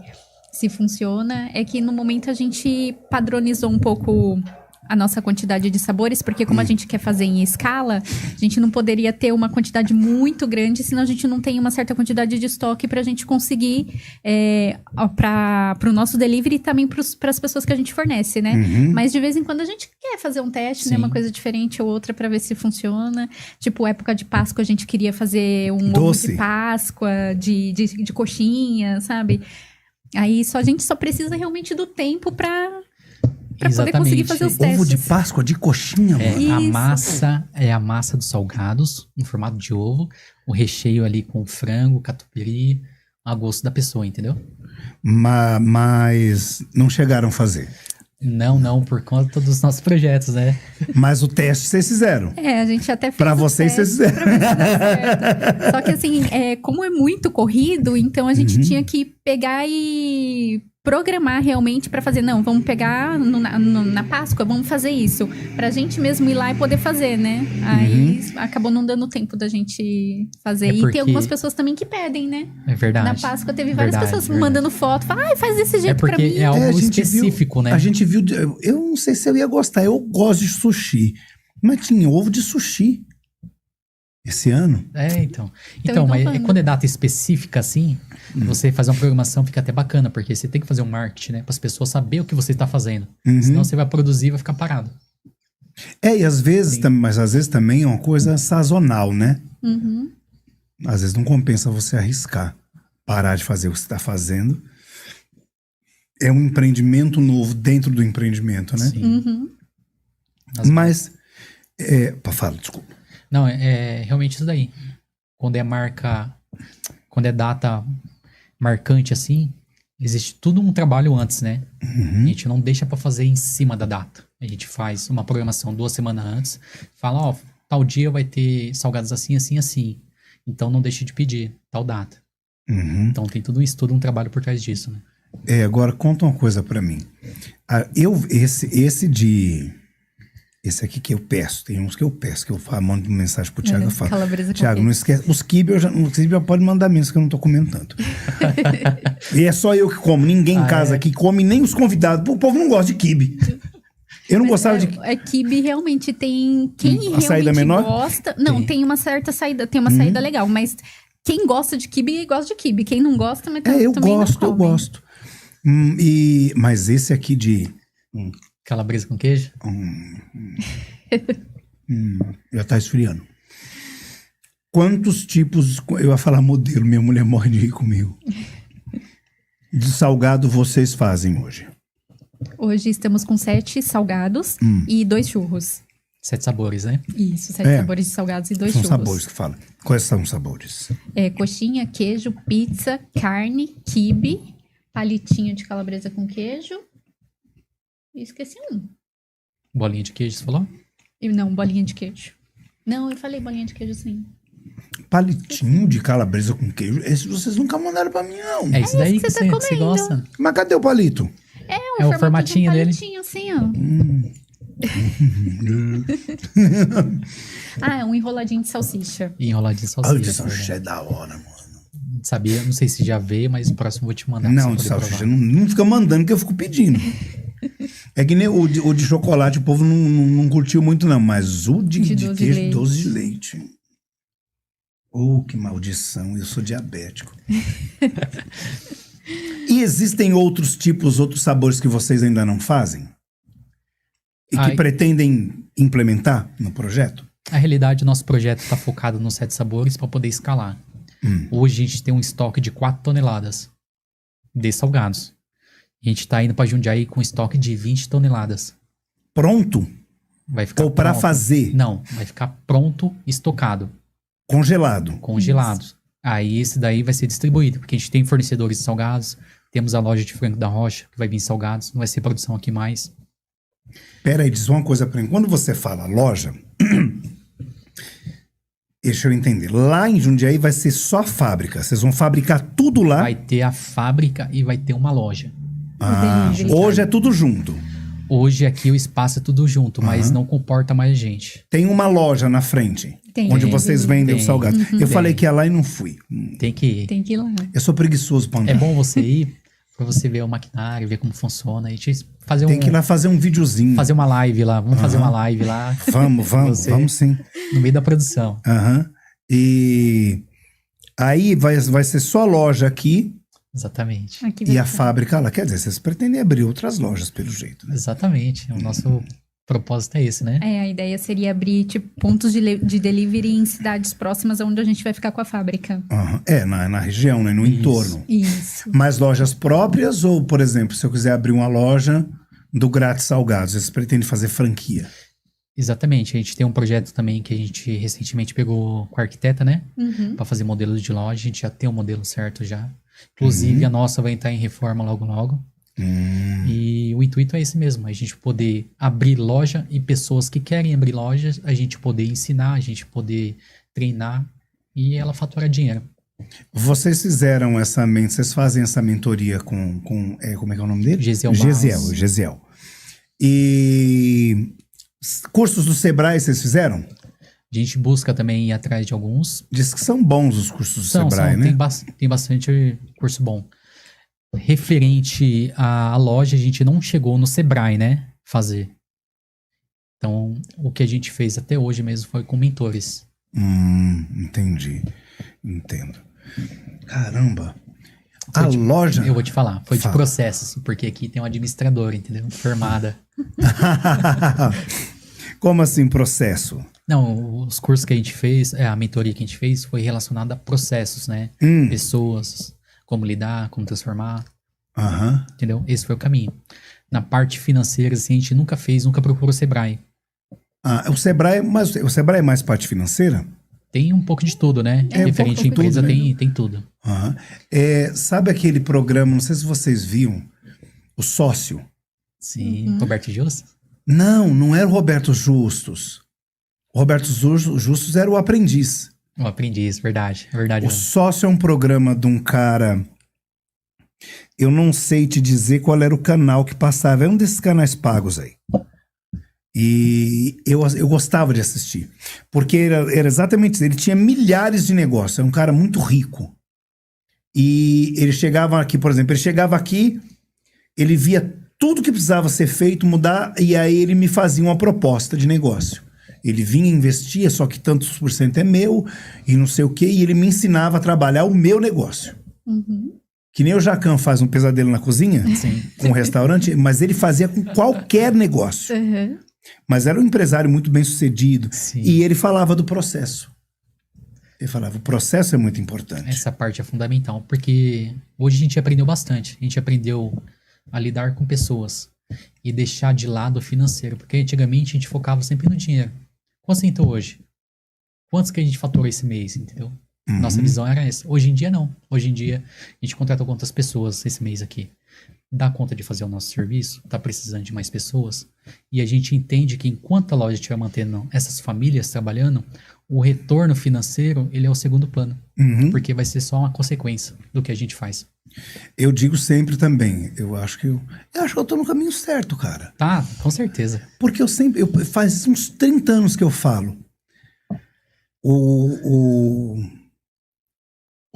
[SPEAKER 2] funciona. É que no momento a gente padronizou um pouco a nossa quantidade de sabores, porque como a gente quer fazer em escala, a gente não poderia ter uma quantidade muito grande, senão a gente não tem uma certa quantidade de estoque pra gente conseguir para o nosso delivery e também para as pessoas que a gente fornece, né? Mas de vez em quando a gente quer fazer um teste, né?
[SPEAKER 3] Sim.
[SPEAKER 2] Uma coisa diferente ou outra pra ver se funciona. Tipo, época de Páscoa a gente queria fazer um ovo
[SPEAKER 1] Doce.
[SPEAKER 2] de Páscoa, de coxinha, sabe? Aí a gente só precisa realmente do tempo pra para poder conseguir fazer os testes.
[SPEAKER 1] Ovo de Páscoa de coxinha, mano.
[SPEAKER 3] A
[SPEAKER 2] Isso.
[SPEAKER 3] massa é a massa dos salgados, em formato de ovo. O recheio ali com frango, catupiry, a gosto da pessoa, entendeu?
[SPEAKER 1] Mas não chegaram a fazer.
[SPEAKER 3] Não, por conta dos nossos projetos, né?
[SPEAKER 1] Mas o teste vocês fizeram.
[SPEAKER 2] A gente até fez
[SPEAKER 1] Pra
[SPEAKER 2] o
[SPEAKER 1] vocês,
[SPEAKER 2] teste
[SPEAKER 1] vocês fizeram.
[SPEAKER 2] pra ver se dá certo. Só que assim, como é muito corrido, então a gente tinha que pegar e programar realmente pra fazer. Não, vamos pegar na Páscoa, vamos fazer isso. Pra gente mesmo ir lá e poder fazer, né? Aí acabou não dando tempo da gente fazer. E tem algumas pessoas também que pedem, né?
[SPEAKER 3] É verdade.
[SPEAKER 2] Na Páscoa teve várias pessoas mandando foto. Falam, faz desse jeito pra mim.
[SPEAKER 3] É algo
[SPEAKER 1] a gente
[SPEAKER 3] específico, né?
[SPEAKER 1] A gente viu... Eu não sei se eu ia gostar. Eu gosto de sushi. Mas tinha ovo de sushi. Esse ano.
[SPEAKER 2] Então,
[SPEAKER 3] Mas
[SPEAKER 2] falando.
[SPEAKER 3] quando é data específica assim, você fazer uma programação fica até bacana, porque você tem que fazer um marketing, né? Para as pessoas saber o que você está fazendo. Senão você vai produzir e vai ficar parado.
[SPEAKER 1] E às vezes, mas às vezes também é uma coisa sazonal, né? Às vezes não compensa você arriscar, parar de fazer o que você está fazendo. É um empreendimento novo dentro do empreendimento, né?
[SPEAKER 3] Sim.
[SPEAKER 1] Mas, fala, desculpa.
[SPEAKER 3] Não, é realmente isso daí. Quando é data marcante assim, existe tudo um trabalho antes, né? A gente não deixa pra fazer em cima da data. A gente faz uma programação 2 semanas antes, fala, tal dia vai ter salgados assim, assim, assim. Então não deixe de pedir tal data. Então tem tudo isso, todo um trabalho por trás disso, né?
[SPEAKER 1] Agora conta uma coisa pra mim. Esse aqui que eu peço, tem uns que eu peço, que eu mando mensagem pro Thiago, eu falo, Thiago, não esquece, os quibe já pode mandar menos, que eu não tô comendo tanto. E é só eu que como, ninguém em casa aqui come, nem os convidados, o povo não gosta de quibe. Eu não gostava de...
[SPEAKER 2] Quibe realmente tem... Quem realmente
[SPEAKER 1] saída menor?
[SPEAKER 2] gosta... Não, tem uma certa saída, tem uma saída legal, mas quem gosta de quibe, gosta de quibe. Quem não gosta, mas também
[SPEAKER 1] eu
[SPEAKER 2] não come.
[SPEAKER 1] gosto. Mas esse aqui de...
[SPEAKER 3] Calabresa com queijo?
[SPEAKER 1] Já tá esfriando. Quantos tipos... Eu ia falar modelo, minha mulher morre de rir comigo. De salgado vocês fazem hoje?
[SPEAKER 2] Hoje estamos com 7 salgados e 2 churros.
[SPEAKER 3] 7 sabores, né?
[SPEAKER 2] Isso, 7 sabores de salgados e 2
[SPEAKER 1] São
[SPEAKER 2] churros.
[SPEAKER 1] sabores que fala. Quais são os sabores?
[SPEAKER 2] Coxinha, queijo, pizza, carne, quibe, palitinho de calabresa com queijo. E esqueci um.
[SPEAKER 3] Bolinha de queijo, você falou?
[SPEAKER 2] Não, bolinha de queijo. Não, eu falei bolinha de queijo sim.
[SPEAKER 1] Palitinho de calabresa com queijo? Esse vocês nunca mandaram pra mim, não.
[SPEAKER 3] É isso daí
[SPEAKER 2] que
[SPEAKER 3] que
[SPEAKER 2] você tá
[SPEAKER 3] você
[SPEAKER 2] comendo.
[SPEAKER 3] gosta.
[SPEAKER 1] Mas cadê o palito?
[SPEAKER 3] É o formatinho
[SPEAKER 2] de um
[SPEAKER 3] dele.
[SPEAKER 2] palitinho assim, ó. É um enroladinho de salsicha.
[SPEAKER 3] E enroladinho de
[SPEAKER 1] Olha,
[SPEAKER 3] salsicha.
[SPEAKER 1] de salsicha é da hora, mano.
[SPEAKER 3] Sabia? Não sei se já veio, mas o próximo eu vou te mandar.
[SPEAKER 1] Não, de salsicha não fica mandando, que eu fico pedindo. É que nem o de chocolate, o povo não curtiu muito, não. Mas o de queijo, doce de leite. Que maldição, eu sou diabético. E existem outros tipos, outros sabores que vocês ainda não fazem? E que pretendem implementar no projeto?
[SPEAKER 3] A realidade, o nosso projeto está focado nos 7 sabores para poder escalar. Hoje a gente tem um estoque de 4 toneladas de salgados. A gente está indo para Jundiaí com estoque de 20 toneladas.
[SPEAKER 1] Pronto?
[SPEAKER 3] Vai ficar
[SPEAKER 1] ou para fazer?
[SPEAKER 3] Não, vai ficar pronto, estocado.
[SPEAKER 1] Congelado?
[SPEAKER 3] Congelado. Aí esse daí vai ser distribuído, porque a gente tem fornecedores de salgados, temos a loja de Franco da Rocha, que vai vir salgados, não vai ser produção aqui mais.
[SPEAKER 1] Pera aí, diz uma coisa pra mim. Quando você fala loja, deixa eu entender. Lá em Jundiaí vai ser só fábrica. Vocês vão fabricar tudo lá?
[SPEAKER 3] Vai ter a fábrica e vai ter uma loja.
[SPEAKER 1] Hoje é tudo junto.
[SPEAKER 3] Hoje aqui o espaço é tudo junto, mas não comporta mais gente.
[SPEAKER 1] Tem uma loja na frente,
[SPEAKER 2] Tem.
[SPEAKER 1] onde vocês vendem o salgado. Eu falei que ia lá e não fui.
[SPEAKER 3] Tem que ir.
[SPEAKER 2] Tem que ir lá.
[SPEAKER 1] Eu sou preguiçoso pra andar.
[SPEAKER 3] É bom você ir pra você ver o maquinário, ver como funciona. A gente fazer
[SPEAKER 1] Tem que ir lá fazer um videozinho.
[SPEAKER 3] fazer uma live lá. Vamos fazer uma live lá.
[SPEAKER 1] Vamos sim.
[SPEAKER 3] No meio da produção.
[SPEAKER 1] E aí vai ser só loja aqui
[SPEAKER 3] Exatamente.
[SPEAKER 2] Aqui
[SPEAKER 1] e
[SPEAKER 2] vai
[SPEAKER 1] a
[SPEAKER 2] ser.
[SPEAKER 1] fábrica lá. Quer dizer, vocês pretendem abrir outras lojas, pelo jeito, né?
[SPEAKER 3] Exatamente. O nosso propósito é esse, né?
[SPEAKER 2] A ideia seria abrir tipo, pontos de delivery em cidades próximas onde a gente vai ficar com a fábrica.
[SPEAKER 1] Na região, né? No entorno.
[SPEAKER 2] Isso.
[SPEAKER 1] Mas lojas próprias ou, por exemplo, se eu quiser abrir uma loja do Grátis Salgados? Vocês pretendem fazer franquia?
[SPEAKER 3] Exatamente. A gente tem um projeto também que a gente recentemente pegou com a arquiteta, né? Pra fazer modelos de loja. A gente já tem um modelo certo já. Inclusive, a nossa vai entrar em reforma logo, logo. E o intuito é esse mesmo. A gente poder abrir loja e pessoas que querem abrir lojas, a gente poder ensinar, a gente poder treinar e ela faturar dinheiro.
[SPEAKER 1] Vocês fizeram vocês fazem essa mentoria com como é que é o nome dele?
[SPEAKER 3] Gesiel Barros.
[SPEAKER 1] Gesiel. E cursos do Sebrae vocês fizeram?
[SPEAKER 3] A gente busca também ir atrás de alguns.
[SPEAKER 1] Diz que são bons os cursos do Sebrae, né?
[SPEAKER 3] Tem bastante curso bom. Referente à loja, a gente não chegou no Sebrae, né? Fazer. Então, o que a gente fez até hoje mesmo foi com mentores.
[SPEAKER 1] Entendi. Entendo. Caramba. A loja...
[SPEAKER 3] Eu vou te falar. Foi
[SPEAKER 1] Fala.
[SPEAKER 3] de processos, porque aqui tem uma administradora, entendeu? Formada.
[SPEAKER 1] Como assim, processo?
[SPEAKER 3] Não, os cursos que a gente fez, a mentoria que a gente fez foi relacionada a processos, né? Pessoas, como lidar, como transformar, entendeu? Esse foi o caminho. Na parte financeira, assim, a gente nunca procurou o Sebrae.
[SPEAKER 1] O Sebrae é mais parte financeira?
[SPEAKER 3] Tem um pouco de tudo, né? Referente à empresa,
[SPEAKER 1] tudo, né?
[SPEAKER 3] tem tudo.
[SPEAKER 1] Sabe aquele programa, não sei se vocês viam, o Sócio?
[SPEAKER 3] Sim, Roberto Justus?
[SPEAKER 1] Não era o Roberto Justus. O Roberto Justus era o aprendiz.
[SPEAKER 3] O aprendiz, verdade. É verdade.
[SPEAKER 1] O Sócio é um programa de um cara... Eu não sei te dizer qual era o canal que passava. É um desses canais pagos aí. E eu gostava de assistir. Porque era exatamente isso. Ele tinha milhares de negócios. Era um cara muito rico. E ele chegava aqui, por exemplo, ele via tudo que precisava ser feito, mudar, e aí ele me fazia uma proposta de negócio. Ele vinha, investia, só que tantos por cento é meu, e não sei o quê, e ele me ensinava a trabalhar o meu negócio. Que nem o Jacan faz um pesadelo na cozinha, com um restaurante, mas ele fazia com qualquer negócio. Mas era um empresário muito bem sucedido. E ele falava do processo. Ele falava, o processo é muito importante.
[SPEAKER 3] Essa parte é fundamental, porque hoje a gente aprendeu bastante. A gente aprendeu a lidar com pessoas e deixar de lado o financeiro. Porque antigamente a gente focava sempre no dinheiro. Quanto você entrou hoje? Quantos que a gente faturou esse mês, entendeu? Nossa visão era essa. Hoje em dia, não. Hoje em dia, a gente contratou quantas pessoas esse mês aqui? Dá conta de fazer o nosso serviço? Tá precisando de mais pessoas? E a gente entende que enquanto a loja estiver mantendo essas famílias trabalhando, o retorno financeiro, ele é o segundo plano. Porque vai ser só uma consequência do que a gente faz.
[SPEAKER 1] Eu digo sempre também, eu acho que eu tô no caminho certo, cara.
[SPEAKER 3] Tá, com certeza.
[SPEAKER 1] Porque faz uns 30 anos que eu falo. O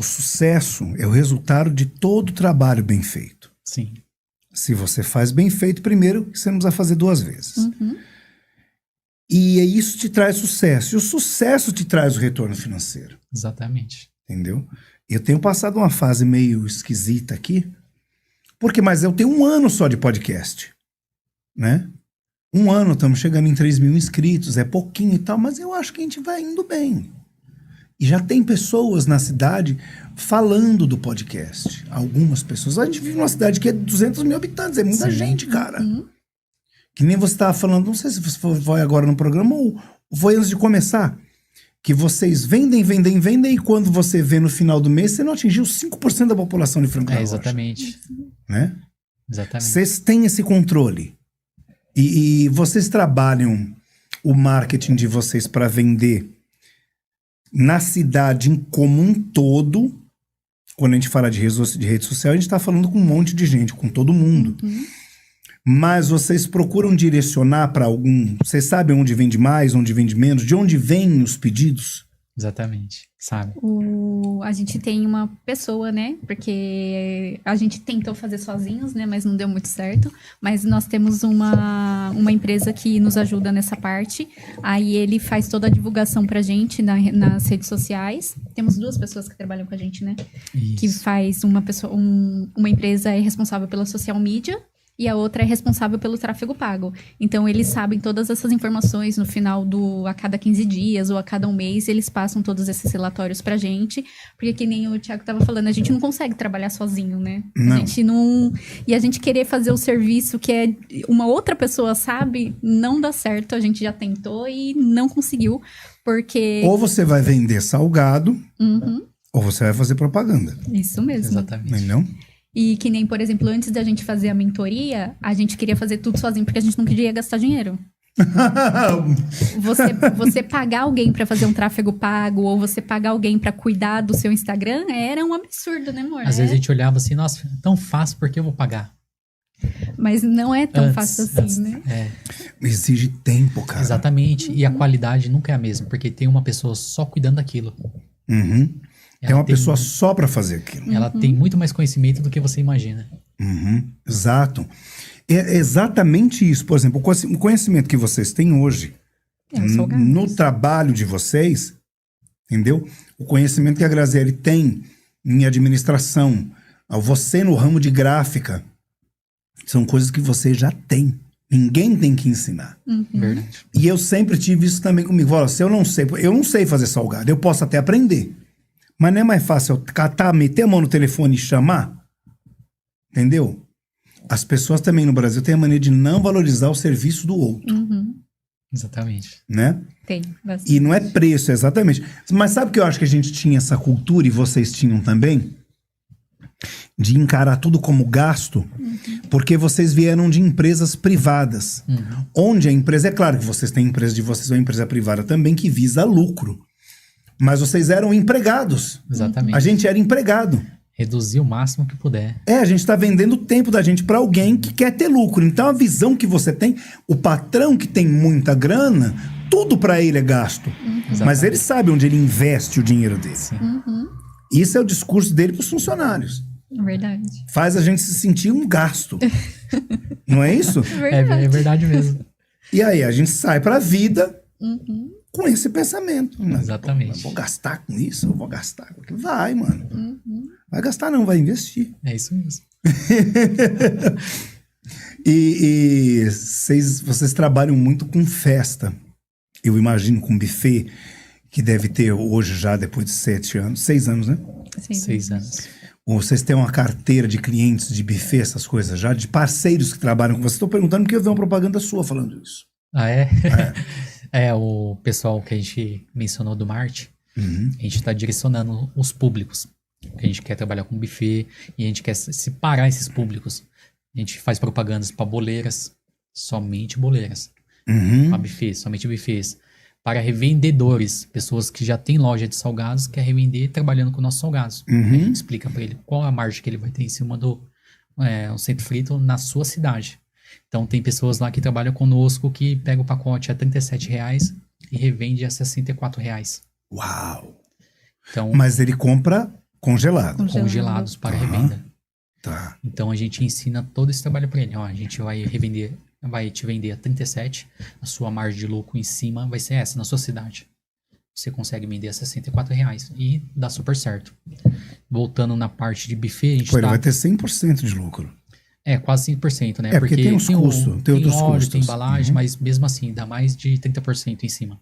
[SPEAKER 1] sucesso é o resultado de todo trabalho bem feito.
[SPEAKER 3] Sim.
[SPEAKER 1] Se você faz bem feito primeiro, você não precisa fazer 2 vezes. E isso te traz sucesso. E o sucesso te traz o retorno financeiro.
[SPEAKER 3] Exatamente.
[SPEAKER 1] Entendeu? Eu tenho passado uma fase meio esquisita aqui. Mas eu tenho 1 ano só de podcast. Né? 1 ano, estamos chegando em 3.000 inscritos. É pouquinho e tal, mas eu acho que a gente vai indo bem. E já tem pessoas na cidade falando do podcast. Algumas pessoas. A gente vive numa cidade que é 200 mil habitantes. É muita gente, cara. Que nem você estava falando, não sei se você foi agora no programa ou foi antes de começar. Que vocês vendem, e quando você vê no final do mês, você não atingiu 5% da população de frango da loja.
[SPEAKER 3] Exatamente.
[SPEAKER 1] Né?
[SPEAKER 3] Exatamente.
[SPEAKER 1] Vocês têm esse controle. E vocês trabalham o marketing de vocês para vender na cidade como um todo. Quando a gente fala de rede social, a gente está falando com um monte de gente, com todo mundo. Mas vocês procuram direcionar para algum... Vocês sabem onde vende mais, onde vende menos? De onde vêm os pedidos?
[SPEAKER 3] Exatamente, sabe?
[SPEAKER 2] A gente tem uma pessoa, né? Porque a gente tentou fazer sozinhos, né? Mas não deu muito certo. Mas nós temos uma empresa que nos ajuda nessa parte. Aí ele faz toda a divulgação pra gente nas redes sociais. Temos 2 pessoas que trabalham com a gente, né?
[SPEAKER 3] Isso.
[SPEAKER 2] Que faz uma empresa é responsável pela social media. e a outra é responsável pelo tráfego pago. Então, eles sabem todas essas informações no final a cada 15 dias ou a cada um mês, eles passam todos esses relatórios pra gente, porque que nem o Thiago tava falando, a gente não consegue trabalhar sozinho, né?
[SPEAKER 1] Não.
[SPEAKER 2] A gente não... E a gente querer fazer o serviço que é uma outra pessoa sabe, não dá certo, a gente já tentou e não conseguiu, porque...
[SPEAKER 1] Ou você vai vender salgado,
[SPEAKER 2] Uhum,
[SPEAKER 1] ou você vai fazer propaganda.
[SPEAKER 2] isso mesmo.
[SPEAKER 3] Exatamente.
[SPEAKER 1] Não?
[SPEAKER 2] E que nem, por exemplo, antes da gente fazer a mentoria, a gente queria fazer tudo sozinho, porque a gente não queria gastar dinheiro. Você pagar alguém pra fazer um tráfego pago, ou você pagar alguém pra cuidar do seu Instagram, era um absurdo, né, amor?
[SPEAKER 3] Às vezes a gente olhava assim, nossa, tão fácil, por que eu vou pagar?
[SPEAKER 2] Mas não é tão fácil assim,
[SPEAKER 3] Antes,
[SPEAKER 2] né?
[SPEAKER 3] é,
[SPEAKER 1] Exige tempo, cara.
[SPEAKER 3] exatamente. E a qualidade nunca é a mesma, porque tem uma pessoa só cuidando daquilo.
[SPEAKER 1] Uhum. Tem
[SPEAKER 3] Ela
[SPEAKER 1] uma pessoa só pra fazer aquilo.
[SPEAKER 3] Ela tem muito mais conhecimento do que você imagina.
[SPEAKER 1] Uhum. Exato. É exatamente isso. Por exemplo, o conhecimento que vocês têm hoje,
[SPEAKER 2] É, os salgados.
[SPEAKER 1] no trabalho de vocês, entendeu? O conhecimento que a Graziele tem em administração, você no ramo de gráfica, são coisas que você já tem. Ninguém tem que ensinar.
[SPEAKER 3] Verdade.
[SPEAKER 1] E eu sempre tive isso também comigo. Olha, se eu não sei fazer salgado, eu posso até aprender. Mas não é mais fácil eu catar, meter a mão no telefone e chamar? Entendeu? As pessoas também no Brasil têm a mania de não valorizar o serviço do outro,
[SPEAKER 3] Exatamente.
[SPEAKER 1] né?
[SPEAKER 2] Tem, bastante.
[SPEAKER 1] E não é preço, exatamente. Mas sabe que eu acho que a gente tinha essa cultura, e vocês tinham também? De encarar tudo como gasto, porque vocês vieram de empresas privadas. Onde a empresa, é claro que vocês têm empresa de vocês, uma empresa privada também que visa lucro. Mas vocês eram empregados.
[SPEAKER 3] Exatamente.
[SPEAKER 1] A gente era empregado.
[SPEAKER 3] Reduzir o máximo que puder.
[SPEAKER 1] A gente está vendendo o tempo da gente para alguém que quer ter lucro. Então a visão que você tem, o patrão que tem muita grana, tudo para ele é gasto. Mas ele sabe onde ele investe o dinheiro dele. Isso é o discurso dele para os funcionários.
[SPEAKER 2] Verdade.
[SPEAKER 1] Faz a gente se sentir um gasto. Não é isso?
[SPEAKER 2] Verdade.
[SPEAKER 3] É verdade mesmo.
[SPEAKER 1] E aí a gente sai para a vida com esse pensamento. Né?
[SPEAKER 3] Exatamente.
[SPEAKER 1] Eu vou gastar com isso, eu vou gastar com aquilo. Vai, mano. Vai gastar não, vai investir.
[SPEAKER 3] É isso mesmo.
[SPEAKER 1] E vocês trabalham muito com festa. Eu imagino com buffet, que deve ter hoje já, depois de 6 anos, né?
[SPEAKER 2] Sim.
[SPEAKER 3] 6 anos.
[SPEAKER 1] Ou vocês têm uma carteira de clientes de buffet, essas coisas já, de parceiros que trabalham com vocês. Estou perguntando porque eu vi uma propaganda sua falando isso.
[SPEAKER 3] Ah, é? É, o pessoal que a gente mencionou do Marte, a gente está direcionando os públicos. A gente quer trabalhar com buffet e a gente quer separar esses públicos. A gente faz propagandas para boleiras, somente boleiras. Para buffet, somente buffets. Para revendedores, pessoas que já têm loja de salgados, quer revender trabalhando com nossos salgados. A gente explica para ele qual a margem que ele vai ter em cima do centro frito na sua cidade. Então tem pessoas lá que trabalham conosco que pega o pacote a R$37 e revende a R$64.
[SPEAKER 1] Uau!
[SPEAKER 3] Então,
[SPEAKER 1] Mas ele compra congelado.
[SPEAKER 3] congelados para revenda.
[SPEAKER 1] Tá.
[SPEAKER 3] Então a gente ensina todo esse trabalho para ele. Ó, a gente vai te vender a 37, a sua margem de lucro em cima vai ser essa na sua cidade. Você consegue vender a R$64 e dá super certo. Voltando na parte de buffet, a gente
[SPEAKER 1] Pô, ele vai ter 100% de lucro.
[SPEAKER 3] quase 5%, né?
[SPEAKER 1] Porque tem os custos, tem outros
[SPEAKER 3] óleo,
[SPEAKER 1] custos.
[SPEAKER 3] tem embalagem, mas mesmo assim dá mais de 30% em cima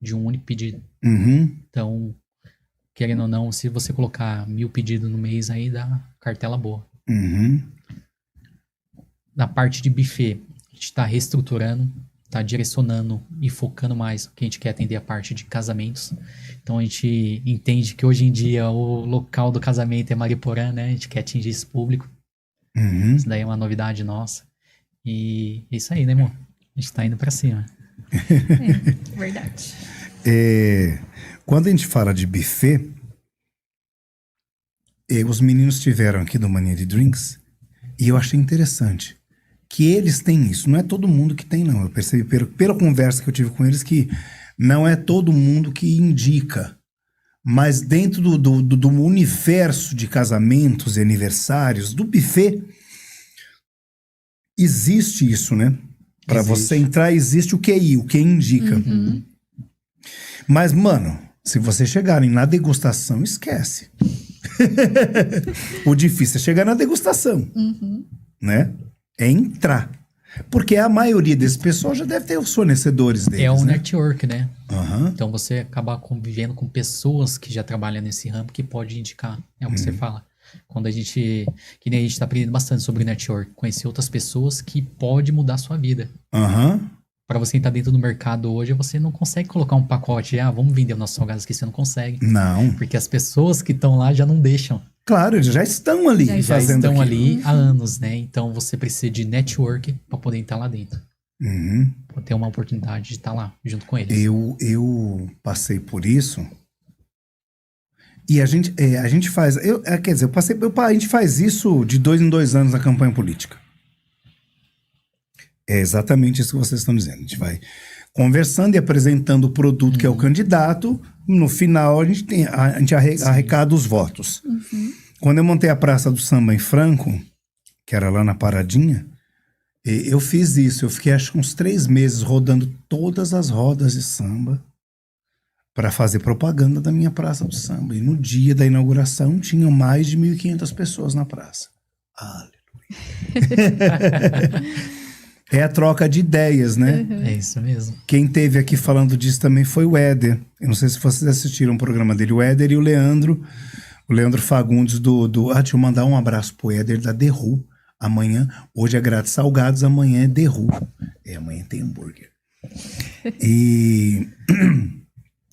[SPEAKER 3] de um único pedido. Então, querendo ou não, se você colocar 1.000 pedidos no mês aí, dá cartela boa. Na parte de buffet, a gente está reestruturando, está direcionando e focando mais, porque a gente quer atender a parte de casamentos. Então a gente entende que hoje em dia o local do casamento é Mariporã, né? A gente quer atingir esse público. Isso daí é uma novidade nossa. E é isso aí, né, amor? A gente tá indo pra cima.
[SPEAKER 2] Verdade.
[SPEAKER 1] Quando a gente fala de buffet, os meninos estiveram aqui do Mania de Drinks e eu achei interessante que eles têm isso. Não é todo mundo que tem, não. Eu percebi pela conversa que eu tive com eles que não é todo mundo que indica. Mas dentro do universo de casamentos e aniversários, do buffet, existe isso, né? Para você entrar, existe o QI, o que indica. Mas, mano, se vocês chegarem na degustação, esquece. O difícil é chegar na degustação, né? É entrar. Porque a maioria desse pessoal já deve ter os fornecedores deles,
[SPEAKER 3] É um
[SPEAKER 1] né?
[SPEAKER 3] network, né?
[SPEAKER 1] Aham.
[SPEAKER 3] Então você acabar convivendo com pessoas que já trabalham nesse ramo que pode indicar. É o que você fala. Quando a gente. Que nem a gente tá aprendendo bastante sobre network. Conhecer outras pessoas que pode mudar a sua vida.
[SPEAKER 1] Aham.
[SPEAKER 3] Para você entrar dentro do mercado hoje, você não consegue colocar um pacote. Vamos vender os nossos salgados aqui. Você não consegue.
[SPEAKER 1] Não.
[SPEAKER 3] Porque as pessoas que estão lá já não deixam.
[SPEAKER 1] Claro, eles já estão ali
[SPEAKER 2] Já
[SPEAKER 3] Já
[SPEAKER 1] fazendo
[SPEAKER 3] estão
[SPEAKER 1] aquilo.
[SPEAKER 3] ali há anos, né? Então você precisa de network para poder entrar lá dentro.
[SPEAKER 1] Uhum.
[SPEAKER 3] Pra ter uma oportunidade de estar lá junto com eles.
[SPEAKER 1] Eu passei por isso. E a gente faz. Quer dizer, a gente faz isso de 2 em 2 anos na campanha política. É exatamente isso que vocês estão dizendo. A gente vai conversando e apresentando o produto que é o candidato. No final, a gente arrecada os votos. Quando eu montei a Praça do Samba em Franco, que era lá na Paradinha, eu fiz isso. Eu fiquei, acho que uns 3 meses rodando todas as rodas de samba para fazer propaganda da minha Praça do Samba. E no dia da inauguração, tinham mais de 1.500 pessoas na praça. Aleluia. É a troca de ideias, né?
[SPEAKER 3] É isso mesmo.
[SPEAKER 1] Quem teve aqui falando disso também foi o Éder. Eu não sei se vocês assistiram o programa dele. O Éder e o Leandro Fagundes deixa eu mandar um abraço pro Éder da Derru. Amanhã, hoje é grátis salgados, amanhã é Derru. Amanhã tem hambúrguer. E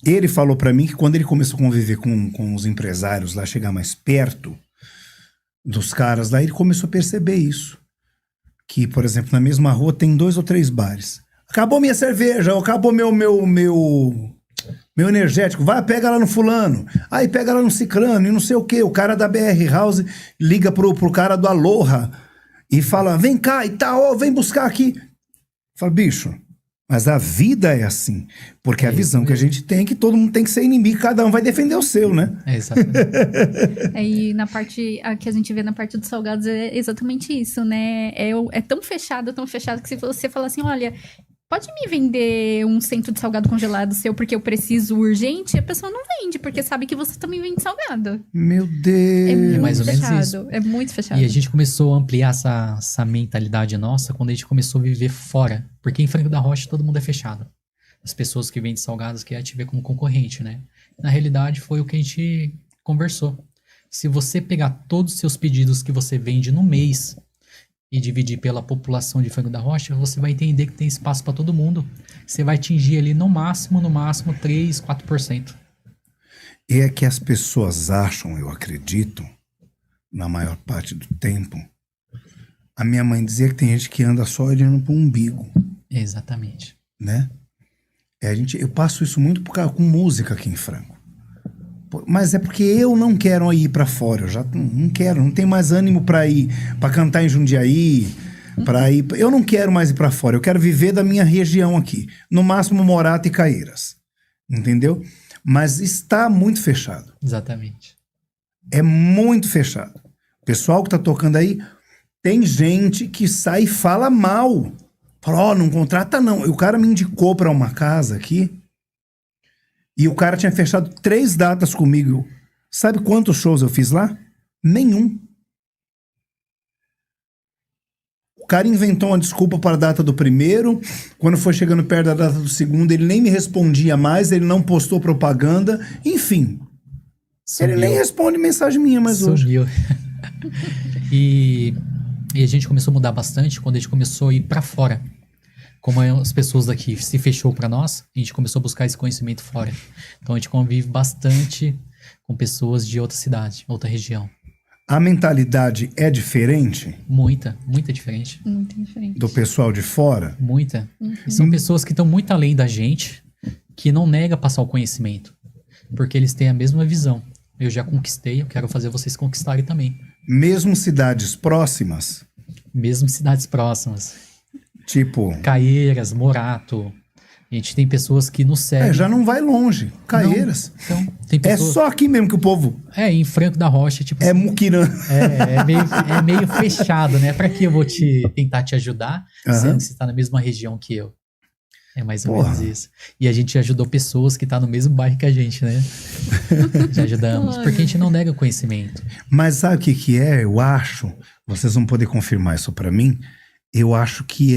[SPEAKER 1] ele falou pra mim que quando ele começou a conviver com os empresários lá, chegar mais perto dos caras lá, ele começou a perceber isso. Que, por exemplo, na mesma rua tem 2 ou 3 bares. Acabou minha cerveja, acabou meu energético. Vai, pega lá no fulano. Aí pega lá no cicrano e não sei o quê. O cara da BR House liga pro cara do Aloha e fala, vem cá e tal, vem buscar aqui. Fala, bicho, mas a vida é assim. Porque a visão que a gente tem é que todo mundo tem que ser inimigo, cada um vai defender o seu, né?
[SPEAKER 3] É exatamente.
[SPEAKER 2] Aí na parte a que a gente vê na parte dos salgados é exatamente isso, né? É tão fechado que se você falar assim, olha, pode me vender um centro de salgado congelado seu porque eu preciso urgente, a pessoa não vende, porque sabe que você também vende salgado.
[SPEAKER 1] Meu Deus.
[SPEAKER 2] É muito
[SPEAKER 3] mais ou menos
[SPEAKER 2] fechado.
[SPEAKER 3] isso.
[SPEAKER 2] É muito fechado.
[SPEAKER 3] E a gente começou a ampliar essa mentalidade nossa quando a gente começou a viver fora. Porque em Franco da Rocha todo mundo é fechado. As pessoas que vendem salgados querem te ver como concorrente, né? Na realidade foi o que a gente conversou. Se você pegar todos os seus pedidos que você vende no mês e dividir pela população de Franco da Rocha, você vai entender que tem espaço para todo mundo. Você vai atingir ali no máximo 3, 4%.
[SPEAKER 1] É que as pessoas acham, eu acredito, na maior parte do tempo. A minha mãe dizia que tem gente que anda só olhando pro umbigo,
[SPEAKER 3] Exatamente.
[SPEAKER 1] né? Eu passo isso muito com música aqui em Franco. Mas é porque eu não quero ir pra fora. Eu já não quero, não tenho mais ânimo pra ir, pra cantar em Jundiaí, pra ir. Eu não quero mais ir pra fora. Eu quero viver da minha região aqui. No máximo Morato e Caeiras. Entendeu? Mas está muito fechado.
[SPEAKER 3] Exatamente.
[SPEAKER 1] É muito fechado. O pessoal que tá tocando aí, tem gente que sai e fala mal. Fala, não contrata não. E o cara me indicou pra uma casa aqui. E o cara tinha fechado 3 datas comigo. Sabe quantos shows eu fiz lá? Nenhum. O cara inventou uma desculpa para a data do primeiro. Quando foi chegando perto da data do segundo, ele nem me respondia mais. Ele não postou propaganda. Enfim.
[SPEAKER 3] Sumiu.
[SPEAKER 1] Ele nem responde mensagem minha mais hoje.
[SPEAKER 3] Sumiu. E a gente começou a mudar bastante quando a gente começou a ir pra fora. Como as pessoas daqui se fechou pra nós, a gente começou a buscar esse conhecimento fora. Então a gente convive bastante com pessoas de outra cidade, outra região.
[SPEAKER 1] A mentalidade é diferente
[SPEAKER 3] Muita diferente.
[SPEAKER 2] Muito diferente.
[SPEAKER 1] do pessoal de fora?
[SPEAKER 3] Muita. E são pessoas que estão muito além da gente, que não nega passar o conhecimento. Porque eles têm a mesma visão. Eu já conquistei, eu quero fazer vocês conquistarem também.
[SPEAKER 1] Mesmo cidades próximas?
[SPEAKER 3] Mesmo cidades próximas.
[SPEAKER 1] Tipo...
[SPEAKER 3] Caeiras, Morato. A gente tem pessoas que nos seguem.
[SPEAKER 1] já não vai longe. Caeiras.
[SPEAKER 3] Não, então, tem
[SPEAKER 1] É
[SPEAKER 3] pessoas...
[SPEAKER 1] só aqui mesmo que o povo...
[SPEAKER 3] Em Franco da Rocha, tipo...
[SPEAKER 1] É muquirana.
[SPEAKER 3] É meio fechado, né? Pra que eu vou tentar te ajudar, sendo que você tá na mesma região que eu? É mais ou menos isso. E a gente ajudou pessoas que tá no mesmo bairro que a gente, né? Já ajudamos. Porque a gente não nega o conhecimento.
[SPEAKER 1] Mas sabe o que é? Eu acho, vocês vão poder confirmar isso pra mim, eu acho que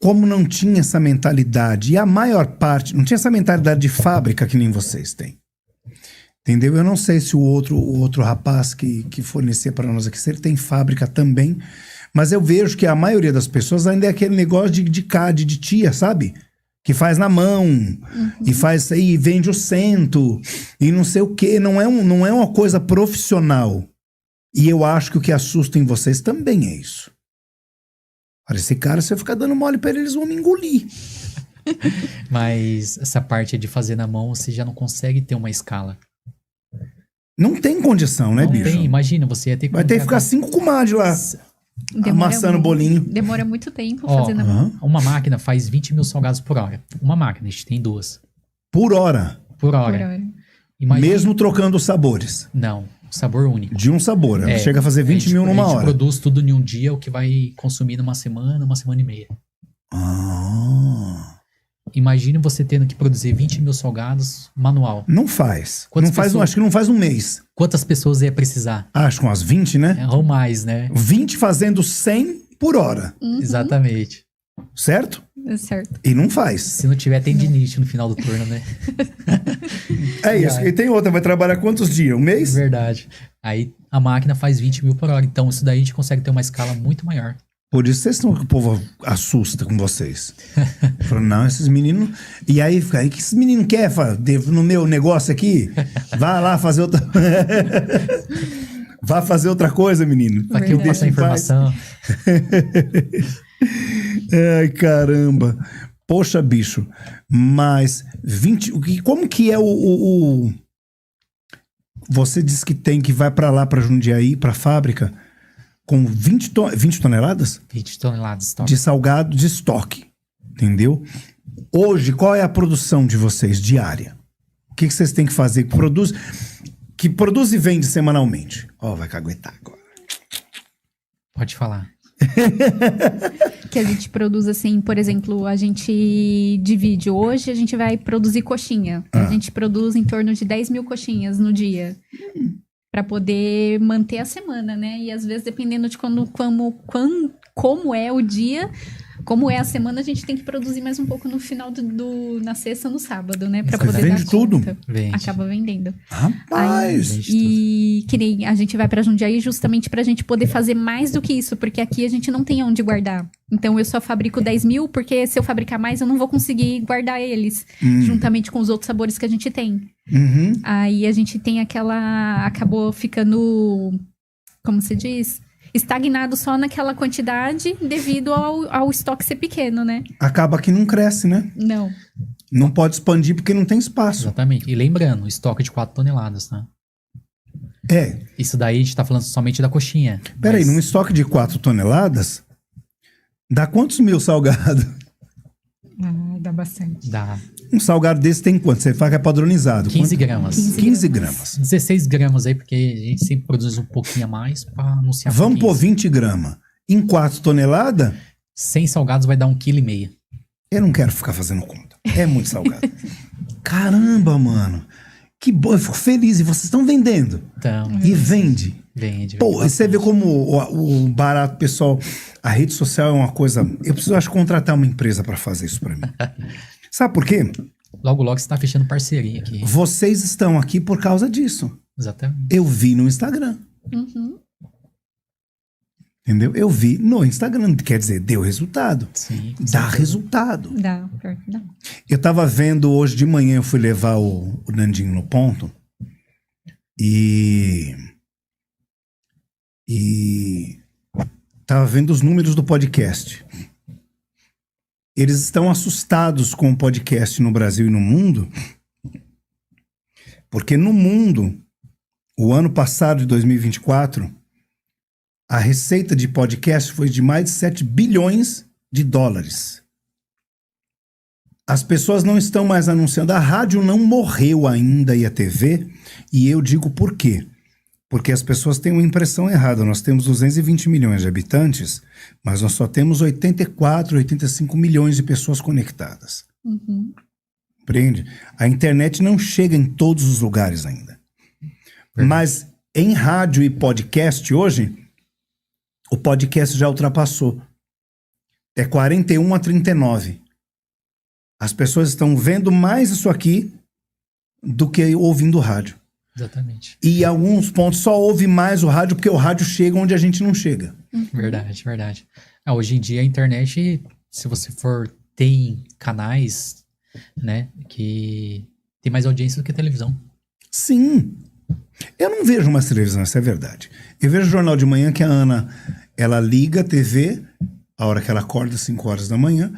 [SPEAKER 1] como não tinha essa mentalidade, e a maior parte, não tinha essa mentalidade de fábrica que nem vocês têm. Entendeu? Eu não sei se o outro rapaz que fornecia para nós aqui, se ele tem fábrica também, mas eu vejo que a maioria das pessoas ainda é aquele negócio de tia, sabe? Que faz na mão, e faz e vende o cento, e não sei o quê. Não é uma coisa profissional. E eu acho que o que assusta em vocês também é isso. Olha, esse cara, se eu ficar dando mole pra ele, eles vão me engolir.
[SPEAKER 3] Mas essa parte de fazer na mão, você já não consegue ter uma escala.
[SPEAKER 1] Não tem condição, né,
[SPEAKER 3] Não
[SPEAKER 1] bicho?
[SPEAKER 3] tem, imagina, você ia ter que
[SPEAKER 1] Vai ter que ficar 5 comadres lá, amassando o bolinho.
[SPEAKER 2] Demora muito tempo
[SPEAKER 3] Ó,
[SPEAKER 2] fazendo a mão.
[SPEAKER 3] Uma máquina faz 20 mil salgados por hora. Uma máquina, a gente tem 2.
[SPEAKER 1] Por hora.
[SPEAKER 3] Por hora.
[SPEAKER 2] Por hora.
[SPEAKER 3] Imagina-
[SPEAKER 1] Mesmo trocando os sabores.
[SPEAKER 3] Não, sabor único.
[SPEAKER 1] De um sabor. Ela
[SPEAKER 3] É,
[SPEAKER 1] chega a fazer 20 mil numa
[SPEAKER 3] A gente
[SPEAKER 1] hora.
[SPEAKER 3] produz tudo em um dia, o que vai consumir numa semana e meia.
[SPEAKER 1] Ah,
[SPEAKER 3] Imagine você tendo que produzir 20 mil salgados manual.
[SPEAKER 1] não faz.
[SPEAKER 3] Quantas
[SPEAKER 1] Não faz
[SPEAKER 3] pessoas-
[SPEAKER 1] acho que não faz um mês.
[SPEAKER 3] Quantas pessoas ia precisar?
[SPEAKER 1] Acho que umas 20, né?
[SPEAKER 3] Ou mais, né?
[SPEAKER 1] 20 fazendo 100 por hora.
[SPEAKER 3] Exatamente.
[SPEAKER 1] Certo?
[SPEAKER 2] É certo.
[SPEAKER 1] E não faz.
[SPEAKER 3] Se não tiver tendinite no final do turno, né?
[SPEAKER 1] É isso. E tem outra. Vai trabalhar quantos dias? Um mês?
[SPEAKER 3] Verdade. Aí a máquina faz 20 mil por hora. Então isso daí a gente consegue ter uma escala muito maior.
[SPEAKER 1] Por isso vocês estão que o povo assusta com vocês. Falando, não, esses meninos... E aí fica, o que esses meninos querem? Fala, no meu negócio aqui? Vai lá fazer outra... Vá fazer outra coisa, menino.
[SPEAKER 3] Pra que eu
[SPEAKER 2] Verdade.
[SPEAKER 3] passo a informação?
[SPEAKER 1] Ai, caramba. Poxa, bicho. Mas 20... Como que é o... Você disse que vai pra lá, pra Jundiaí, pra fábrica, com 20 toneladas
[SPEAKER 3] 20 toneladas de estoque.
[SPEAKER 1] de salgado de estoque. Entendeu? Hoje, qual é a produção de vocês diária? O que vocês têm que fazer? Que produz e vende semanalmente. Ó, vai caguetar agora.
[SPEAKER 3] Pode falar.
[SPEAKER 2] Que a gente produz assim, por exemplo, a gente divide. Hoje a gente vai produzir coxinha. A gente produz em torno de 10 mil coxinhas no dia. Pra poder manter a semana, né? E às vezes, dependendo de como é o dia, como é a semana, a gente tem que produzir mais um pouco no final na sexta ou no sábado, né? Pra
[SPEAKER 1] Você
[SPEAKER 2] poder
[SPEAKER 1] vende
[SPEAKER 2] dar
[SPEAKER 1] tudo?
[SPEAKER 2] conta.
[SPEAKER 3] Vende.
[SPEAKER 2] Acaba vendendo.
[SPEAKER 1] Rapaz!
[SPEAKER 3] Vende
[SPEAKER 2] E que nem a gente vai pra Jundiaí justamente pra gente poder fazer mais do que isso, porque aqui a gente não tem onde guardar. Então eu só fabrico 10 mil, porque se eu fabricar mais eu não vou conseguir guardar eles, juntamente com os outros sabores que a gente tem.
[SPEAKER 1] Uhum.
[SPEAKER 2] Aí a gente tem acabou ficando, como se diz? Estagnado só naquela quantidade devido ao estoque ser pequeno, né?
[SPEAKER 1] Acaba que não cresce, né?
[SPEAKER 2] Não.
[SPEAKER 1] Não pode expandir porque não tem espaço.
[SPEAKER 3] Exatamente. E lembrando, estoque de 4 toneladas, tá?
[SPEAKER 1] É.
[SPEAKER 3] Isso daí a gente tá falando somente da coxinha.
[SPEAKER 1] Peraí,
[SPEAKER 3] mas
[SPEAKER 1] num estoque de 4 toneladas, dá quantos mil salgados?
[SPEAKER 2] Dá bastante.
[SPEAKER 3] dá
[SPEAKER 1] Um salgado desse tem quanto? Você fala que é padronizado.
[SPEAKER 3] 15
[SPEAKER 1] Quanto?
[SPEAKER 3] gramas.
[SPEAKER 1] 15 gramas.
[SPEAKER 3] 16 gramas aí, porque a gente sempre produz um pouquinho a mais pra anunciar.
[SPEAKER 1] Vamos
[SPEAKER 3] por
[SPEAKER 1] pôr 20 gramas. Em 4 toneladas,
[SPEAKER 3] 100 salgados vai dar 1,5 kg.
[SPEAKER 1] eu não quero ficar fazendo conta. É muito salgado. Caramba, mano. Que bom, eu fico feliz. E vocês estão vendendo.
[SPEAKER 3] Então,
[SPEAKER 1] E vende.
[SPEAKER 3] vende.
[SPEAKER 1] Pô, e você vê como o barato, pessoal, a rede social é uma coisa... Eu preciso, acho, contratar uma empresa pra fazer isso pra mim. Sabe por quê?
[SPEAKER 3] Logo, logo você tá fechando parceria aqui.
[SPEAKER 1] Vocês estão aqui por causa disso.
[SPEAKER 3] Exatamente.
[SPEAKER 1] Eu vi no Instagram.
[SPEAKER 2] Uhum.
[SPEAKER 1] Entendeu? Eu vi no Instagram. Quer dizer, deu resultado.
[SPEAKER 3] Sim.
[SPEAKER 1] Dá resultado.
[SPEAKER 2] Dá, pior que dá.
[SPEAKER 1] Eu tava vendo hoje de manhã, eu fui levar o Nandinho no ponto. E tava vendo os números do podcast. Eles estão assustados com o podcast no Brasil e no mundo, porque no mundo, o ano passado, de 2024, a receita de podcast foi de mais de 7 bilhões de dólares. As pessoas não estão mais anunciando. A rádio não morreu ainda e a TV. E eu digo por quê? Porque as pessoas têm uma impressão errada. Nós temos 220 milhões de habitantes, mas nós só temos 84, 85 milhões de pessoas conectadas.
[SPEAKER 2] Uhum.
[SPEAKER 1] Compreende? A internet não chega em todos os lugares ainda. Mas em rádio e podcast hoje, O podcast já ultrapassou. É 41 a 39. As pessoas estão vendo mais isso aqui do que ouvindo o rádio.
[SPEAKER 3] Exatamente.
[SPEAKER 1] E em alguns pontos só ouve mais o rádio porque o rádio chega onde a gente não chega.
[SPEAKER 3] Verdade, verdade. Hoje em dia a internet, se você for, tem canais, né, que tem mais audiência do que a televisão.
[SPEAKER 1] Sim. Eu não vejo mais televisão, essa é a verdade. Eu vejo o jornal de manhã que a Ana, ela liga a TV, a hora que ela acorda, 5 horas da manhã,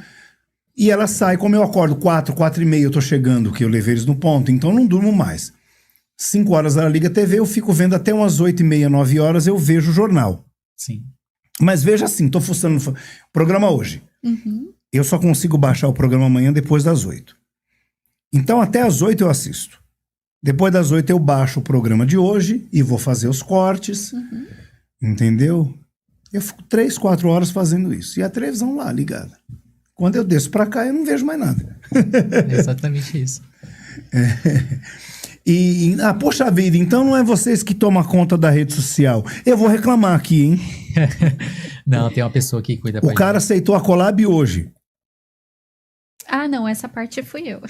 [SPEAKER 1] e ela sai, como eu acordo 4 e meia, eu tô chegando, que eu levei eles no ponto, então eu não durmo mais. 5 horas ela liga a TV, eu fico vendo até umas 8 e meia, 9 horas, eu vejo o jornal.
[SPEAKER 3] Sim.
[SPEAKER 1] Mas veja assim, tô fuçando o programa hoje.
[SPEAKER 2] Uhum.
[SPEAKER 1] Eu só consigo baixar o programa amanhã depois das 8. Então até as 8 eu assisto. Depois das 8 eu baixo o programa de hoje e vou fazer os cortes.
[SPEAKER 2] Uhum.
[SPEAKER 1] Entendeu? Eu fico 3, 4 horas fazendo isso. E a televisão lá, ligada. Quando eu desço pra cá, eu não vejo mais nada.
[SPEAKER 3] É exatamente isso.
[SPEAKER 1] Poxa vida, então não é vocês que tomam conta da rede social. Eu vou reclamar aqui, hein?
[SPEAKER 3] Não, tem uma pessoa que cuida pra
[SPEAKER 1] O cara aceitou a collab hoje.
[SPEAKER 2] Ah, não, essa parte fui eu.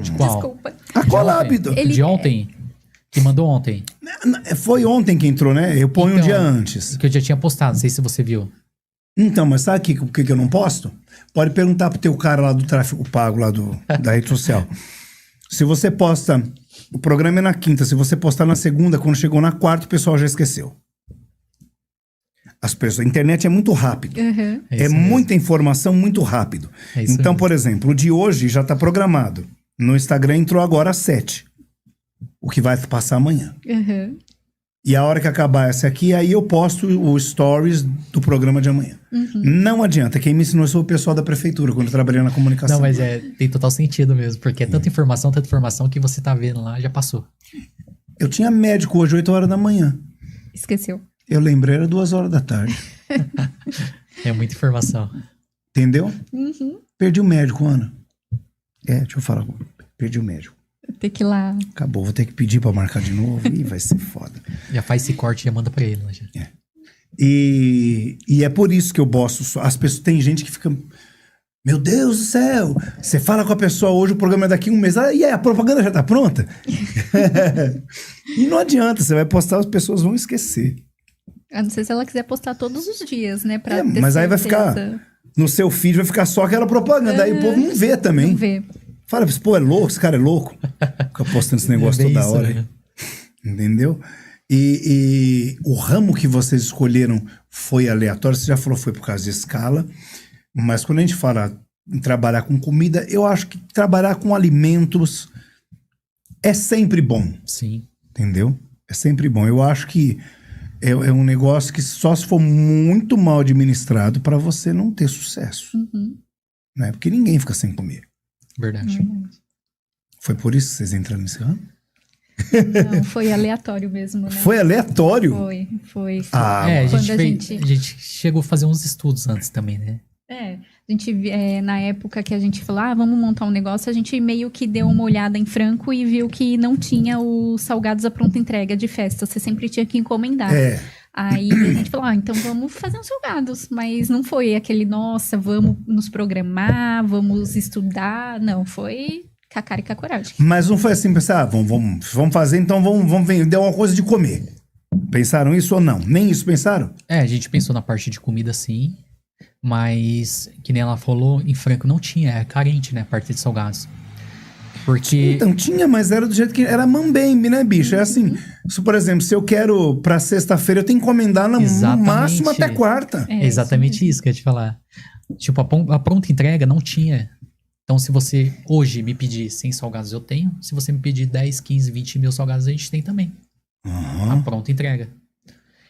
[SPEAKER 3] gente. Qual?
[SPEAKER 2] Desculpa.
[SPEAKER 1] A collab.
[SPEAKER 2] Ele-
[SPEAKER 3] De ontem? Que mandou ontem.
[SPEAKER 1] Foi ontem que entrou, né? Eu ponho um
[SPEAKER 3] Então,
[SPEAKER 1] dia antes.
[SPEAKER 3] Que eu já tinha postado, não sei se você viu.
[SPEAKER 1] Então, mas sabe por que eu não posto? Pode perguntar pro teu cara lá do tráfego pago, lá da rede social. Se você posta... O programa é na quinta. Se você postar na segunda, quando chegou na quarta, o pessoal já esqueceu. A internet é muito rápido.
[SPEAKER 2] Uhum.
[SPEAKER 1] É
[SPEAKER 3] isso
[SPEAKER 1] muita informação muito rápido.
[SPEAKER 3] É isso
[SPEAKER 1] Então,
[SPEAKER 3] mesmo.
[SPEAKER 1] por exemplo, o de hoje já está programado. No Instagram entrou agora às 7. O que vai passar amanhã.
[SPEAKER 2] Uhum.
[SPEAKER 1] E a hora que acabar essa aqui, aí eu posto o stories do programa de amanhã.
[SPEAKER 2] Uhum.
[SPEAKER 1] Não adianta. Quem me ensinou isso foi o pessoal da prefeitura, quando eu trabalhei na comunicação.
[SPEAKER 3] Não, mas tem total sentido mesmo, porque é tanta informação que você tá vendo lá, já passou.
[SPEAKER 1] Eu tinha médico hoje, 8 horas da manhã.
[SPEAKER 2] Esqueceu.
[SPEAKER 1] Eu lembrei, era 2 horas da tarde.
[SPEAKER 3] É muita informação.
[SPEAKER 1] Entendeu?
[SPEAKER 2] Uhum.
[SPEAKER 1] Perdi o médico, Ana. Deixa eu falar. Perdi o médico.
[SPEAKER 2] Tem que ir lá.
[SPEAKER 1] Acabou, vou ter que pedir pra marcar de novo. Ih, vai ser foda.
[SPEAKER 3] Já faz esse corte e já manda pra ele. Né, já.
[SPEAKER 1] E é por isso que eu bosto. As pessoas, tem gente que fica... Meu Deus do céu! Você fala com a pessoa hoje, o programa é daqui a um mês. E aí, a propaganda já tá pronta? E não adianta, você vai postar, as pessoas vão esquecer.
[SPEAKER 2] A não ser se ela quiser postar todos os dias, né? Pra
[SPEAKER 1] É,
[SPEAKER 2] ter
[SPEAKER 1] mas aí vai
[SPEAKER 2] certeza.
[SPEAKER 1] ficar... No seu feed vai ficar só aquela propaganda. Aí o povo não vê também.
[SPEAKER 2] Não vê.
[SPEAKER 1] Fala, pô, é louco? Esse cara é louco? Fica postando esse negócio
[SPEAKER 3] É bem
[SPEAKER 1] toda
[SPEAKER 3] isso,
[SPEAKER 1] hora.
[SPEAKER 3] né?
[SPEAKER 1] Entendeu? E o ramo que vocês escolheram foi aleatório. Você já falou foi por causa de escala. Mas quando a gente fala em trabalhar com comida, eu acho que trabalhar com alimentos é sempre bom.
[SPEAKER 3] Sim.
[SPEAKER 1] Entendeu? É sempre bom. Eu acho que é um negócio que só se for muito mal administrado para você não ter sucesso.
[SPEAKER 2] Uhum.
[SPEAKER 1] Né? Porque ninguém fica sem comer.
[SPEAKER 3] Verdade.
[SPEAKER 1] Foi por isso que vocês entraram nesse ramo?
[SPEAKER 2] Não, foi aleatório mesmo, né?
[SPEAKER 1] Foi aleatório?
[SPEAKER 2] Foi.
[SPEAKER 1] Ah,
[SPEAKER 3] A
[SPEAKER 2] Quando
[SPEAKER 3] gente chegou a fazer uns estudos antes também, né?
[SPEAKER 2] A gente, na época que a gente falou, vamos montar um negócio, a gente meio que deu uma olhada em Franco e viu que não tinha os salgados à pronta entrega de festa. Você sempre tinha que encomendar. Aí a gente falou, então vamos fazer uns salgados. Mas não foi aquele, nossa, vamos nos programar, vamos estudar. Não, foi com a cara e com a coragem.
[SPEAKER 1] Mas não foi assim, pensar, vamos fazer, então vamos vender uma coisa de comer. Pensaram isso ou não? Nem isso pensaram?
[SPEAKER 3] A gente pensou na parte de comida sim, mas, que nem ela falou, em Franco não tinha, é carente, né, a parte de salgados. Porque...
[SPEAKER 1] Então tinha, mas era do jeito que... Era mambembe, né, bicho? É assim, se, por exemplo, se eu quero pra sexta-feira, eu tenho que encomendar no máximo até quarta.
[SPEAKER 3] É exatamente isso que eu ia te falar. Tipo, a pronta entrega não tinha. Então, se você hoje me pedir 100 salgados, eu tenho. Se você me pedir 10, 15, 20 mil salgados, a gente tem também. A pronta entrega.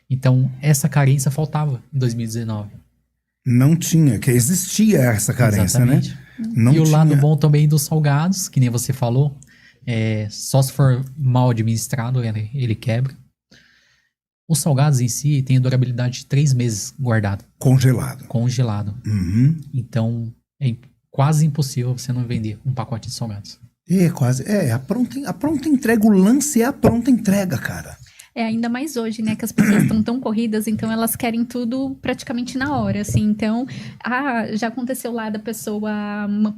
[SPEAKER 3] Então, essa carência faltava em 2019.
[SPEAKER 1] Não tinha, que existia essa carência,
[SPEAKER 3] exatamente,
[SPEAKER 1] né? Não
[SPEAKER 3] e o
[SPEAKER 1] tinha.
[SPEAKER 3] lado bom também dos salgados, que nem você falou, só se for mal administrado, ele quebra. Os salgados em si têm a durabilidade de 3 meses guardado. Congelado.
[SPEAKER 1] Uhum.
[SPEAKER 3] Então, é quase impossível você não vender um pacote de salgados.
[SPEAKER 1] Quase. A pronta entrega, o lance é a pronta entrega, cara.
[SPEAKER 2] É ainda mais hoje, né? Que as pessoas estão tão corridas, então elas querem tudo praticamente na hora, assim. Então, já aconteceu lá da pessoa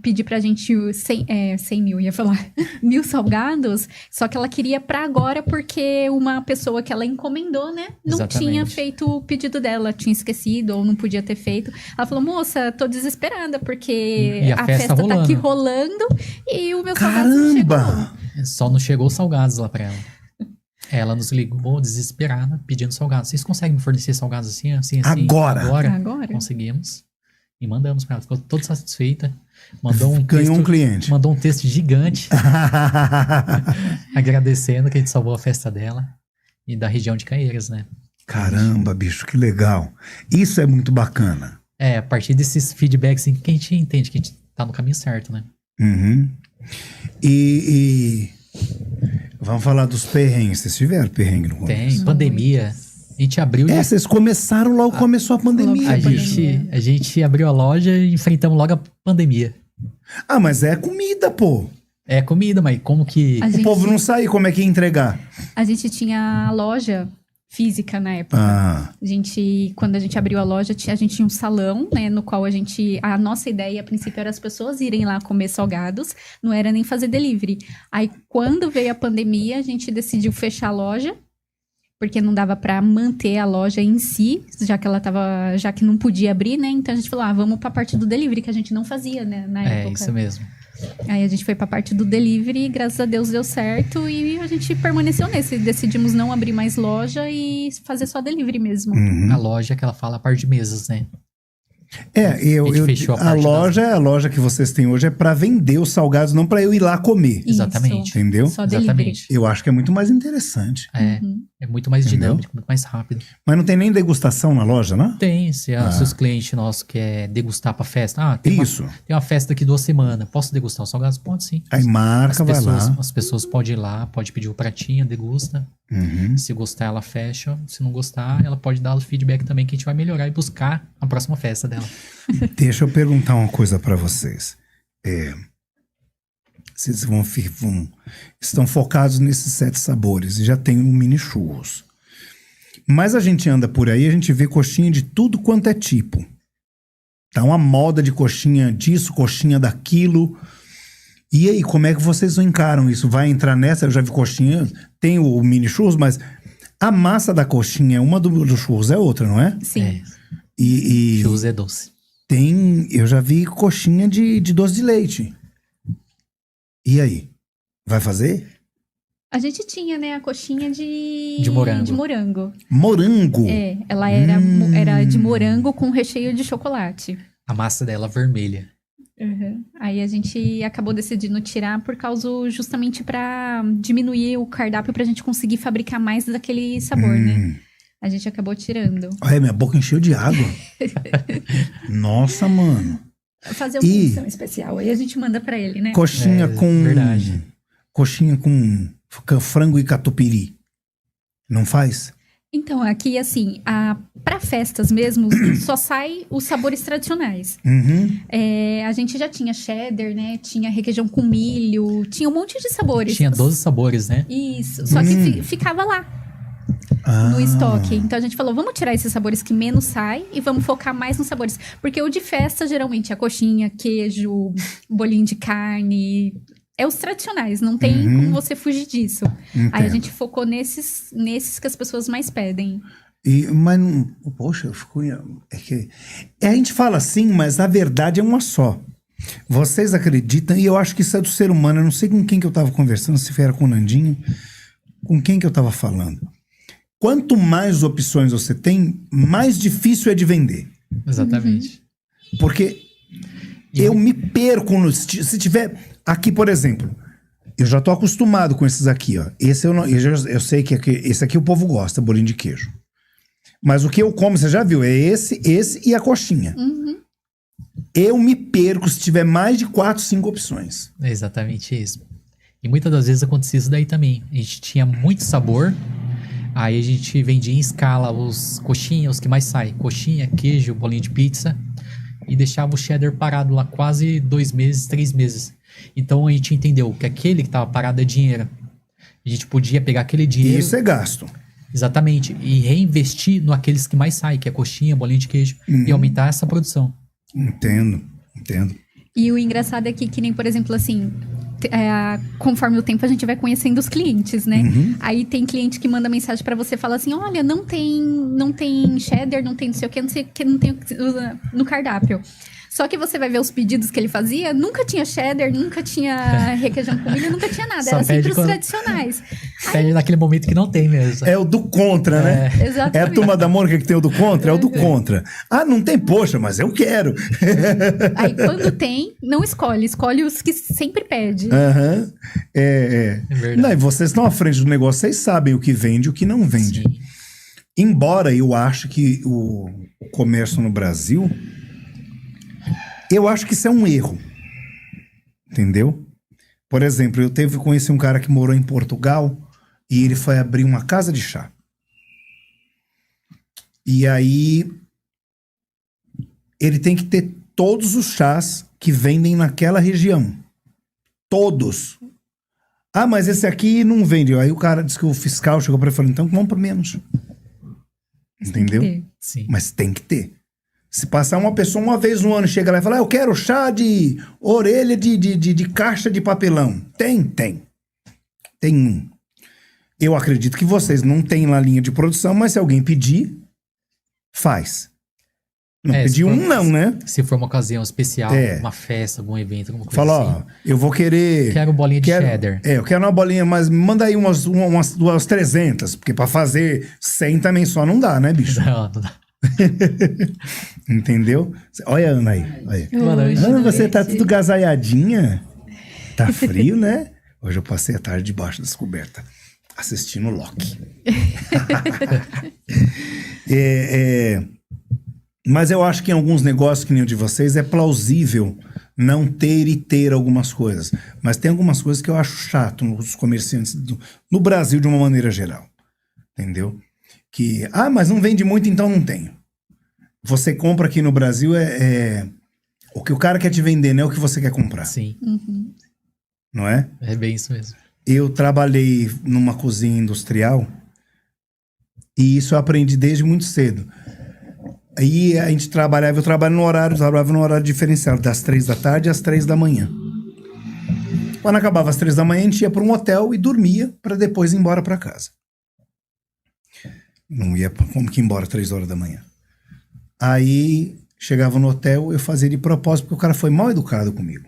[SPEAKER 2] pedir pra gente 100 mil, ia falar, 1.000 salgados, só que ela queria pra agora porque uma pessoa que ela encomendou, né? Não
[SPEAKER 3] Exatamente.
[SPEAKER 2] tinha feito o pedido dela, tinha esquecido ou não podia ter feito. Ela falou, moça, tô desesperada porque
[SPEAKER 3] E a festa
[SPEAKER 2] tá aqui
[SPEAKER 3] rolando.
[SPEAKER 2] rolando e o meu salgado não chegou.
[SPEAKER 1] Caramba!
[SPEAKER 3] Só não chegou os salgados lá pra ela. Ela nos ligou desesperada, pedindo salgados. Vocês conseguem me fornecer salgados assim?
[SPEAKER 1] Agora.
[SPEAKER 2] Agora.
[SPEAKER 3] Conseguimos. E mandamos pra ela. Ficou toda satisfeita. Mandou um
[SPEAKER 1] Ganhou
[SPEAKER 3] texto,
[SPEAKER 1] um cliente.
[SPEAKER 3] Mandou um texto gigante agradecendo que a gente salvou a festa dela e da região de Caieiras, né?
[SPEAKER 1] Caramba, bicho, que legal. Isso é muito bacana.
[SPEAKER 3] A partir desses feedbacks assim, que a gente entende que a gente tá no caminho certo, né?
[SPEAKER 1] Uhum. E vamos falar dos perrengues. Vocês tiveram perrengue no começo?
[SPEAKER 3] Tem, pandemia. A gente abriu...
[SPEAKER 1] Vocês começaram logo, começou a pandemia.
[SPEAKER 3] A gente abriu a loja e enfrentamos logo a pandemia.
[SPEAKER 1] Ah, mas é comida, pô.
[SPEAKER 3] É comida, mas como que...
[SPEAKER 1] O povo não sai, como é que ia entregar?
[SPEAKER 2] A gente tinha loja física na época. Quando a gente abriu a loja, a gente tinha um salão, né, no qual a nossa ideia a princípio era as pessoas irem lá comer salgados, não era nem fazer delivery. Aí quando veio a pandemia, a gente decidiu fechar a loja, porque não dava pra manter a loja em si, já que não podia abrir, né? Então a gente falou, vamos pra parte do delivery, que a gente não fazia, né, na época.
[SPEAKER 3] É, isso mesmo.
[SPEAKER 2] Aí a gente foi pra parte do delivery, graças a Deus deu certo e a gente permaneceu nesse. Decidimos não abrir mais loja e fazer só delivery mesmo.
[SPEAKER 3] A loja que ela fala a parte de mesas, né? Fechou
[SPEAKER 1] a loja que vocês têm hoje é pra vender os salgados, não pra eu ir lá comer.
[SPEAKER 2] Isso.
[SPEAKER 3] Exatamente.
[SPEAKER 1] Entendeu?
[SPEAKER 2] Só delivery.
[SPEAKER 3] Exatamente.
[SPEAKER 1] Eu acho que é muito mais interessante.
[SPEAKER 3] É muito mais
[SPEAKER 1] Entendeu?
[SPEAKER 3] dinâmico, muito mais rápido.
[SPEAKER 1] Mas não tem nem degustação na loja, né?
[SPEAKER 3] Tem, se os clientes nossos querem degustar pra festa. Tem uma festa daqui 2 semanas. Posso degustar os salgados? Pode sim.
[SPEAKER 1] Aí marca, vai lá.
[SPEAKER 3] As pessoas podem ir lá, pode pedir o pratinho, degusta. Se gostar, ela fecha. Se não gostar, ela pode dar o feedback também que a gente vai melhorar e buscar a próxima festa dela.
[SPEAKER 1] Deixa eu perguntar uma coisa pra vocês. Vocês estão focados nesses 7 sabores e já tem um mini churros. Mas a gente anda por aí, a gente vê coxinha de tudo quanto é tipo. Tá uma moda de coxinha disso, coxinha daquilo. E aí, como é que vocês encaram isso? Vai entrar nessa? Eu já vi coxinha, tem o mini churros, mas a massa da coxinha, uma do churros é outra, não é?
[SPEAKER 2] Sim.
[SPEAKER 3] Churros é doce.
[SPEAKER 1] Eu já vi coxinha de doce de leite. E aí? Vai fazer?
[SPEAKER 2] A gente tinha, né, a coxinha de
[SPEAKER 3] morango.
[SPEAKER 1] Morango?
[SPEAKER 2] Ela era de morango com recheio de chocolate.
[SPEAKER 3] A massa dela vermelha.
[SPEAKER 2] Aí a gente acabou decidindo tirar por causa justamente pra diminuir o cardápio pra gente conseguir fabricar mais daquele sabor, né? A gente acabou tirando.
[SPEAKER 1] Olha, minha boca encheu de água. Nossa, mano.
[SPEAKER 2] Fazer uma edição especial. Aí a gente manda pra ele, né?
[SPEAKER 1] Coxinha com...
[SPEAKER 3] Verdade.
[SPEAKER 1] Coxinha com frango e catupiry. Não faz?
[SPEAKER 2] Então, aqui, assim, pra festas mesmo, só sai os sabores tradicionais. A gente já tinha cheddar, né? Tinha requeijão com milho. Tinha um monte de sabores.
[SPEAKER 3] Tinha 12 sabores, né?
[SPEAKER 2] Isso. Só que ficava lá. No estoque. Então a gente falou, vamos tirar esses sabores que menos saem e vamos focar mais nos sabores. Porque o de festa, geralmente, é coxinha, queijo, bolinho de carne. É os tradicionais, não tem como você fugir disso.
[SPEAKER 1] Entendo.
[SPEAKER 2] Aí a gente focou nesses que as pessoas mais pedem.
[SPEAKER 1] Mas, poxa, eu fico... a gente fala assim, mas a verdade é uma só. Vocês acreditam, e eu acho que isso é do ser humano, eu não sei com quem que eu tava conversando, se era com o Nandinho, com quem que eu tava falando. Quanto mais opções você tem, mais difícil é de vender.
[SPEAKER 3] Exatamente.
[SPEAKER 1] Porque eu me perco se tiver... Aqui, por exemplo, eu já tô acostumado com esses aqui, ó. Esse eu sei que esse aqui o povo gosta, bolinho de queijo. Mas o que eu como, você já viu, é esse e a coxinha. Eu me perco se tiver mais de 4, 5 opções.
[SPEAKER 3] É exatamente isso. E muitas das vezes acontecia isso daí também. A gente tinha muito sabor, aí a gente vendia em escala os coxinhas, os que mais saem. Coxinha, queijo, bolinho de pizza. E deixava o cheddar parado lá quase 2 meses, 3 meses. Então a gente entendeu que aquele que estava parado é dinheiro. A gente podia pegar aquele dinheiro...
[SPEAKER 1] Isso é gasto.
[SPEAKER 3] Exatamente. E reinvestir no aqueles que mais saem, que é coxinha, bolinha de queijo. E aumentar essa produção.
[SPEAKER 1] Entendo.
[SPEAKER 2] E o engraçado é que nem, por exemplo, assim, conforme o tempo a gente vai conhecendo os clientes, né? Aí tem cliente que manda mensagem pra você e fala assim, olha, não tem cheddar, não tem não sei o que, não tem no cardápio. Só que você vai ver os pedidos que ele fazia, nunca tinha cheddar, nunca tinha requeijão com milho, nunca tinha nada.
[SPEAKER 3] Só
[SPEAKER 2] Era sempre os
[SPEAKER 3] quando-
[SPEAKER 2] tradicionais.
[SPEAKER 3] Pede naquele momento que não tem mesmo.
[SPEAKER 1] É o do contra, né?
[SPEAKER 2] Exatamente.
[SPEAKER 1] É a turma da Mônica que tem o do contra? É o do contra. Ah, não tem, poxa, mas eu quero.
[SPEAKER 2] Aí quando tem, não escolhe os que sempre pede.
[SPEAKER 1] Aham. É
[SPEAKER 3] verdade.
[SPEAKER 1] Não, e vocês estão à frente do negócio, vocês sabem o que vende e o que não vende.
[SPEAKER 3] Sim.
[SPEAKER 1] Embora eu ache que o comércio no Brasil, eu acho que isso é um erro. Entendeu? Por exemplo, eu conheci um cara que morou em Portugal e ele foi abrir uma casa de chá. E aí ele tem que ter todos os chás que vendem naquela região. Todos. Ah, mas esse aqui não vende. Aí o cara disse que o fiscal chegou para ele e falou, então compra menos. Entendeu?
[SPEAKER 2] Tem.
[SPEAKER 3] Sim.
[SPEAKER 1] Mas tem que ter. Se passar uma pessoa uma vez no ano, chega lá e fala, eu quero chá de orelha de caixa de papelão. Tem um. Eu acredito que vocês não têm lá linha de produção, mas se alguém pedir, faz. Não
[SPEAKER 3] É,
[SPEAKER 1] pedir
[SPEAKER 3] se for-
[SPEAKER 1] não, né?
[SPEAKER 3] Se for uma ocasião especial,
[SPEAKER 1] É.
[SPEAKER 3] uma festa, algum evento, alguma coisa
[SPEAKER 1] Fala,
[SPEAKER 3] assim.
[SPEAKER 1] ó, eu vou querer...
[SPEAKER 3] Quero bolinha de cheddar.
[SPEAKER 1] Eu quero uma bolinha, mas manda aí umas 300, porque pra fazer 100 também só não dá, né, bicho?
[SPEAKER 3] Não dá.
[SPEAKER 1] Entendeu? Olha a Ana aí. Olha.
[SPEAKER 3] Boa noite.
[SPEAKER 1] Ana, você tá tudo gazaiadinha? Tá frio, né? Hoje eu passei a tarde debaixo das cobertas, assistindo Loki. Mas eu acho que em alguns negócios que nem o de vocês é plausível não ter e ter algumas coisas. Mas tem algumas coisas que eu acho chato nos comerciantes no Brasil de uma maneira geral. Entendeu? Que, mas não vende muito, então não tenho. Você compra aqui no Brasil o que o cara quer te vender, não é o que você quer comprar.
[SPEAKER 3] Sim,
[SPEAKER 1] Não é?
[SPEAKER 3] é bem isso mesmo.
[SPEAKER 1] Eu trabalhei numa cozinha industrial e isso eu aprendi desde muito cedo. Aí a gente trabalhava no horário diferenciado, das 3 da tarde às 3 da manhã. Quando acabava às 3 da manhã, a gente ia para um hotel e dormia para depois ir embora para casa. Não ia como que ir embora 3 horas da manhã. Aí chegava no hotel, eu fazia de propósito, porque o cara foi mal educado comigo.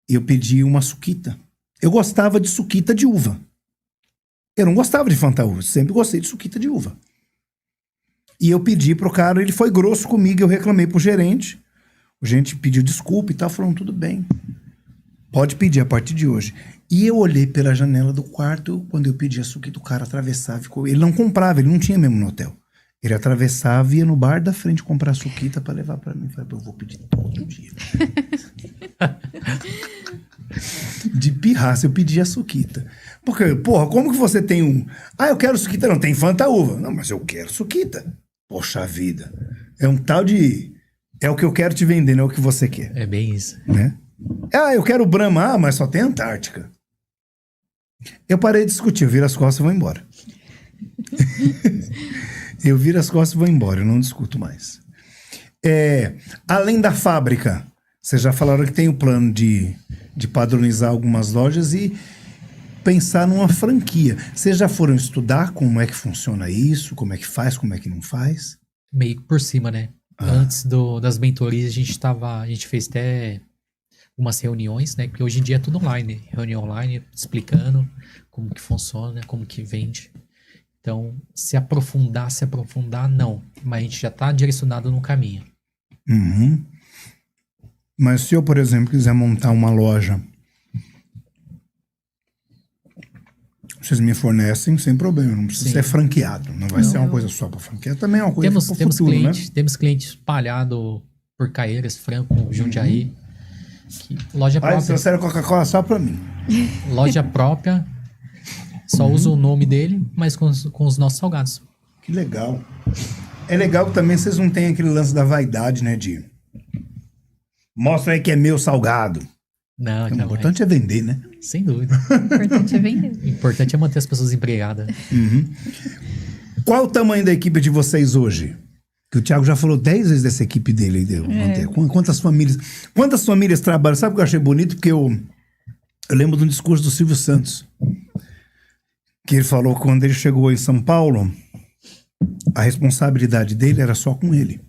[SPEAKER 1] Eu pedi uma suquita. Eu gostava de suquita de uva. Eu não gostava de fantaúva, sempre gostei de suquita de uva. E eu pedi pro cara, ele foi grosso comigo, eu reclamei pro gerente. O gerente pediu desculpa e tal, falando, tudo bem. Pode pedir a partir de hoje. E eu olhei pela janela do quarto, quando eu pedi a suquita, o cara atravessava, ele não comprava, ele não tinha mesmo no hotel. Ele atravessava e ia no bar da frente comprar suquita pra levar pra mim. Falei, eu vou pedir todo dia. De pirraça, eu pedi a suquita. Porque, porra, como que você tem um... eu quero suquita. Não, tem fantaúva. Não, mas eu quero suquita. Poxa vida. É um tal de... É o que eu quero te vender, não é o que você quer.
[SPEAKER 3] É bem isso.
[SPEAKER 1] Né? Eu quero Brahma. Mas só tem Antártica. Eu parei de discutir. Eu viro as costas e vou embora. Eu viro as costas e vou embora. Eu não discuto mais. Além da fábrica, vocês já falaram que tem o plano de padronizar algumas lojas e pensar numa franquia. Vocês já foram estudar como é que funciona isso? Como é que faz? Como é que não faz?
[SPEAKER 3] Meio que por cima, né? Antes das mentorias, a gente fez até umas reuniões, né? Porque hoje em dia é tudo online, né? Reunião online, explicando como que funciona, como que vende. Então, se aprofundar, não. Mas a gente já tá direcionado no caminho.
[SPEAKER 1] Uhum. Mas se eu, por exemplo, quiser montar uma loja, vocês me fornecem sem problema, não precisa
[SPEAKER 3] Sim.
[SPEAKER 1] ser franqueado, não vai ser uma coisa só para franquear, também é uma coisa para o
[SPEAKER 3] Temos
[SPEAKER 1] futuro, né?
[SPEAKER 3] temos clientes espalhados por Caieiras, Franco, Jundiaí. Loja
[SPEAKER 1] Aí
[SPEAKER 3] própria.
[SPEAKER 1] você serve Coca-Cola só para mim.
[SPEAKER 3] Loja própria. Só usa o nome dele, mas com os nossos salgados.
[SPEAKER 1] Que legal. É legal que também vocês não têm aquele lance da vaidade, né, de... Mostra aí que é meu salgado.
[SPEAKER 3] Não,
[SPEAKER 1] O
[SPEAKER 3] jamais.
[SPEAKER 1] importante é vender, né?
[SPEAKER 3] Sem dúvida.
[SPEAKER 2] O importante é vender.
[SPEAKER 3] O importante é manter as pessoas empregadas.
[SPEAKER 1] Qual o tamanho da equipe de vocês hoje? Que o Thiago já falou 10 vezes dessa equipe dele. Quantas famílias trabalham? Sabe o que eu achei bonito? Porque eu lembro de um discurso do Silvio Santos. Que ele falou que quando ele chegou em São Paulo, a responsabilidade dele era só com ele.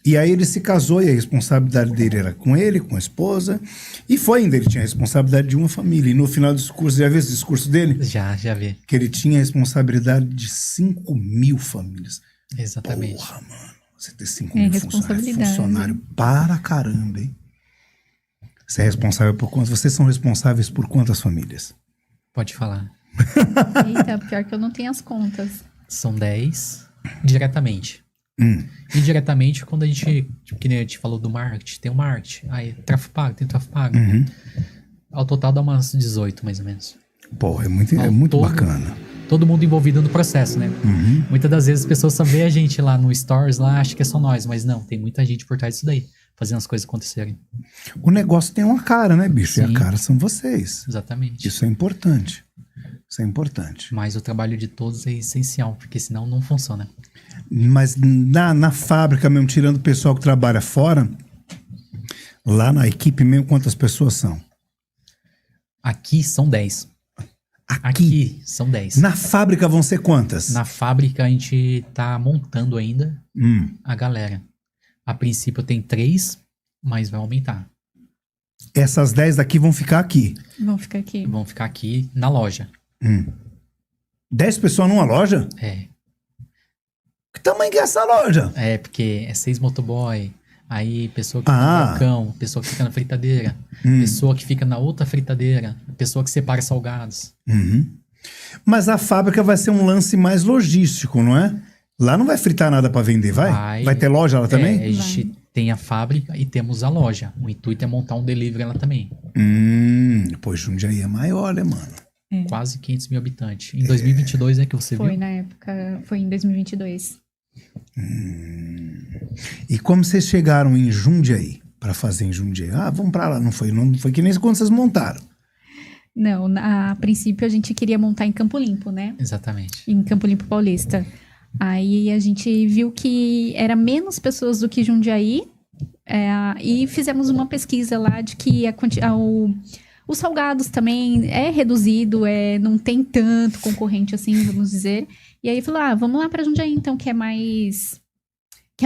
[SPEAKER 1] E aí ele se casou e a responsabilidade dele era com ele, com a esposa. E foi ainda, ele tinha a responsabilidade de uma família. E no final do discurso, já viu esse discurso dele?
[SPEAKER 3] Já vi.
[SPEAKER 1] Que ele tinha a responsabilidade de 5.000 famílias.
[SPEAKER 3] Exatamente.
[SPEAKER 1] Porra, mano. Você ter 5.000
[SPEAKER 2] responsabilidade.
[SPEAKER 1] funcionário para caramba, hein? Você é responsável por quantos? Vocês são responsáveis por quantas famílias?
[SPEAKER 3] Pode falar.
[SPEAKER 2] Eita, pior que eu não tenho as contas.
[SPEAKER 3] São 10 diretamente. Indiretamente, quando a gente, tipo, que nem a gente falou do marketing, tem o marketing. Aí, tráfego pago, tem tráfego pago. Ao total dá umas 18, mais ou menos.
[SPEAKER 1] Porra, é muito bacana.
[SPEAKER 3] Todo mundo envolvido no processo, né? Muitas das vezes as pessoas só vê a gente lá no Stories, lá, acham que é só nós. Mas não, tem muita gente por trás disso daí, fazendo as coisas acontecerem.
[SPEAKER 1] O negócio tem uma cara, né, bicho?
[SPEAKER 3] Sim.
[SPEAKER 1] E a cara são vocês.
[SPEAKER 3] Exatamente.
[SPEAKER 1] Isso é importante. Isso é importante.
[SPEAKER 3] Mas o trabalho de todos é essencial, porque senão não funciona.
[SPEAKER 1] Mas na fábrica mesmo, tirando o pessoal que trabalha fora, lá na equipe mesmo, quantas pessoas são?
[SPEAKER 3] Aqui são 10. Aqui são 10.
[SPEAKER 1] Na fábrica vão ser quantas?
[SPEAKER 3] Na fábrica a gente tá montando ainda a galera. A princípio tem 3, mas vai aumentar.
[SPEAKER 1] Essas 10 daqui vão ficar aqui.
[SPEAKER 2] Vão ficar aqui.
[SPEAKER 3] Vão ficar aqui na loja.
[SPEAKER 1] 10 pessoas numa loja?
[SPEAKER 3] É.
[SPEAKER 1] Que tamanho que é essa loja?
[SPEAKER 3] É, porque é 6 motoboy. Aí pessoa que fica no balcão, pessoa que fica na fritadeira, pessoa que fica na outra fritadeira, pessoa que separa salgados.
[SPEAKER 1] Mas a fábrica vai ser um lance mais logístico, não é? Lá não vai fritar nada pra vender, vai? Vai ter loja lá também?
[SPEAKER 3] É, a gente tem a fábrica e temos a loja. O intuito é montar um delivery lá também.
[SPEAKER 1] Pois Jundiaí é maior, né, mano?
[SPEAKER 3] Quase 500 mil habitantes. Em 2022 é que você
[SPEAKER 2] Foi
[SPEAKER 3] viu?
[SPEAKER 2] na época, foi em 2022.
[SPEAKER 1] E como vocês chegaram em Jundiaí, pra fazer em Jundiaí? Ah, vamos pra lá. Não foi que nem quando vocês montaram.
[SPEAKER 2] Não, a princípio a gente queria montar em Campo Limpo, né?
[SPEAKER 3] Exatamente.
[SPEAKER 2] Em Campo Limpo Paulista. Aí a gente viu que era menos pessoas do que Jundiaí. E fizemos uma pesquisa lá de que os salgados também é reduzido, não tem tanto concorrente assim, vamos dizer. E aí falou, vamos lá pra Jundiaí então, que é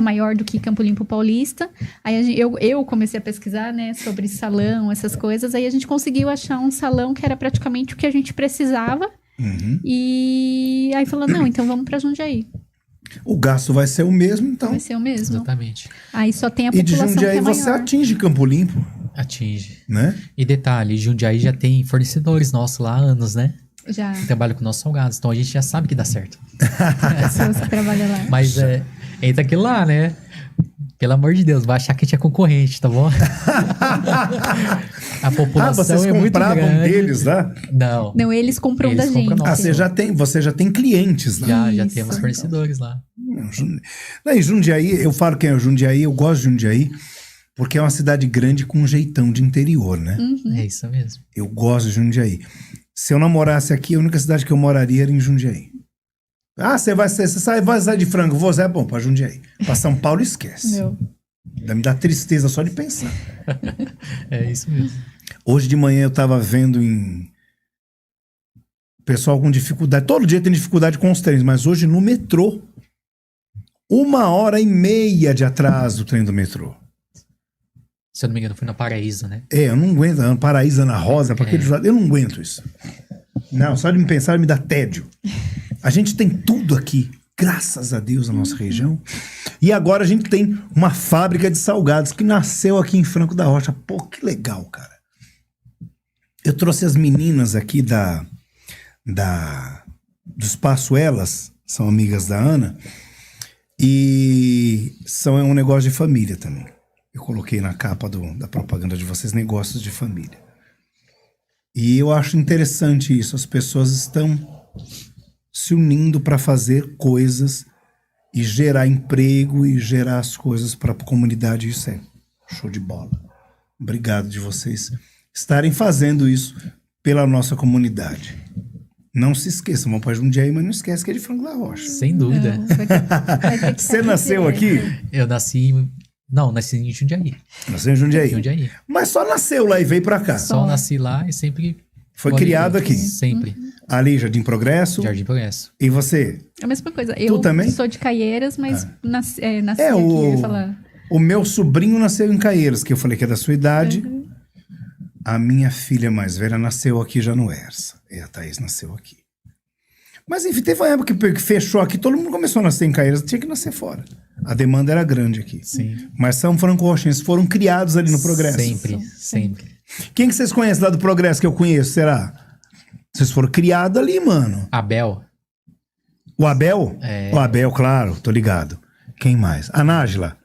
[SPEAKER 2] maior do que Campo Limpo Paulista. Aí eu comecei a pesquisar, né, sobre salão, essas coisas. Aí a gente conseguiu achar um salão que era praticamente o que a gente precisava. E aí falou, não, então vamos pra Jundiaí.
[SPEAKER 1] O gasto vai ser o mesmo, então.
[SPEAKER 2] Vai ser o mesmo.
[SPEAKER 3] Exatamente.
[SPEAKER 2] Aí só tem a
[SPEAKER 1] E de
[SPEAKER 2] população
[SPEAKER 1] Jundiaí
[SPEAKER 2] que é
[SPEAKER 1] você
[SPEAKER 2] maior.
[SPEAKER 1] atinge Campo Limpo,
[SPEAKER 3] Atinge.
[SPEAKER 1] né?
[SPEAKER 3] E detalhe, Jundiaí já tem fornecedores nossos lá há anos, né?
[SPEAKER 2] Já,
[SPEAKER 3] Que trabalham com nossos salgados. Então a gente já sabe que dá certo.
[SPEAKER 2] pessoas que trabalham lá.
[SPEAKER 3] Mas entra aquilo lá, né? Pelo amor de Deus, vai achar que a gente é concorrente, tá bom? A população
[SPEAKER 1] vocês
[SPEAKER 3] é muito
[SPEAKER 1] compravam
[SPEAKER 3] grande.
[SPEAKER 1] deles lá?
[SPEAKER 3] Não.
[SPEAKER 2] Não, eles compram
[SPEAKER 3] Eles
[SPEAKER 2] da
[SPEAKER 3] compram
[SPEAKER 2] gente.
[SPEAKER 3] nosso.
[SPEAKER 1] Você já tem clientes lá.
[SPEAKER 3] Já
[SPEAKER 2] Isso.
[SPEAKER 3] temos fornecedores lá.
[SPEAKER 1] Em Jundiaí, eu falo que é Jundiaí, eu gosto de Jundiaí, porque é uma cidade grande com um jeitão de interior, né?
[SPEAKER 3] É isso mesmo.
[SPEAKER 1] Eu gosto de Jundiaí. Se eu não morasse aqui, a única cidade que eu moraria era em Jundiaí. Você vai sair de Franca, vou bom pra Jundiaí. Pra São Paulo, esquece.
[SPEAKER 2] Meu.
[SPEAKER 1] Me dá tristeza só de pensar.
[SPEAKER 3] É isso mesmo.
[SPEAKER 1] Hoje de manhã eu tava vendo pessoal com dificuldade. Todo dia tem dificuldade com os trens, mas hoje no metrô, 1h30 de atraso o trem do metrô.
[SPEAKER 3] Se eu não me engano, foi na Paraíso, né?
[SPEAKER 1] Eu não aguento. Ana Paraíso, Ana Rosa, pra aquele lado. Eu não aguento isso. Não, só de me pensar me dá tédio. A gente tem tudo aqui, graças a Deus, na nossa região. E agora a gente tem uma fábrica de salgados que nasceu aqui em Franco da Rocha. Pô, que legal, cara. Eu trouxe as meninas aqui do Espaço Elas, são amigas da Ana, e são um negócio de família também. Eu coloquei na capa da propaganda de vocês, negócios de família. E eu acho interessante isso. As pessoas estão se unindo para fazer coisas e gerar emprego e gerar as coisas para a comunidade. Isso é show de bola. Obrigado de vocês estarem fazendo isso pela nossa comunidade. Não se esqueçam, vão para Jundiaí, mas não esquece que é de Franco da Rocha.
[SPEAKER 3] Sem dúvida.
[SPEAKER 2] Não, vai ter que
[SPEAKER 1] Você
[SPEAKER 2] estar
[SPEAKER 1] nasceu
[SPEAKER 2] direto.
[SPEAKER 1] aqui?
[SPEAKER 3] Eu nasci em Jundiaí.
[SPEAKER 1] Nasceu em Jundiaí.
[SPEAKER 3] Jundiaí.
[SPEAKER 1] Mas só nasceu lá e veio para cá.
[SPEAKER 3] Só nasci lá e sempre...
[SPEAKER 1] Foi
[SPEAKER 3] morei
[SPEAKER 1] criado aqui.
[SPEAKER 3] Sempre.
[SPEAKER 1] Ali, Jardim Progresso.
[SPEAKER 3] Jardim Progresso.
[SPEAKER 1] E você?
[SPEAKER 2] É a mesma coisa. Eu
[SPEAKER 1] também?
[SPEAKER 2] sou de Caieiras, mas nasci aqui,
[SPEAKER 1] É,
[SPEAKER 2] eu ia falar.
[SPEAKER 1] o meu sobrinho nasceu em Caieiras, que eu falei que é da sua idade. A minha filha mais velha nasceu aqui já no Ersa. E a Thaís nasceu aqui. Mas enfim, teve uma época que fechou aqui, todo mundo começou a nascer em Caieiras, tinha que nascer fora. A demanda era grande aqui.
[SPEAKER 3] Sim.
[SPEAKER 1] Mas São Franco-Rochenses foram criados ali no Progresso.
[SPEAKER 3] Sempre.
[SPEAKER 1] Quem que vocês conhecem lá do Progresso que eu conheço, será? Vocês foram criados ali, mano.
[SPEAKER 3] Abel.
[SPEAKER 1] O Abel?
[SPEAKER 3] É.
[SPEAKER 1] O Abel, claro, tô ligado. Quem mais? A Nájila.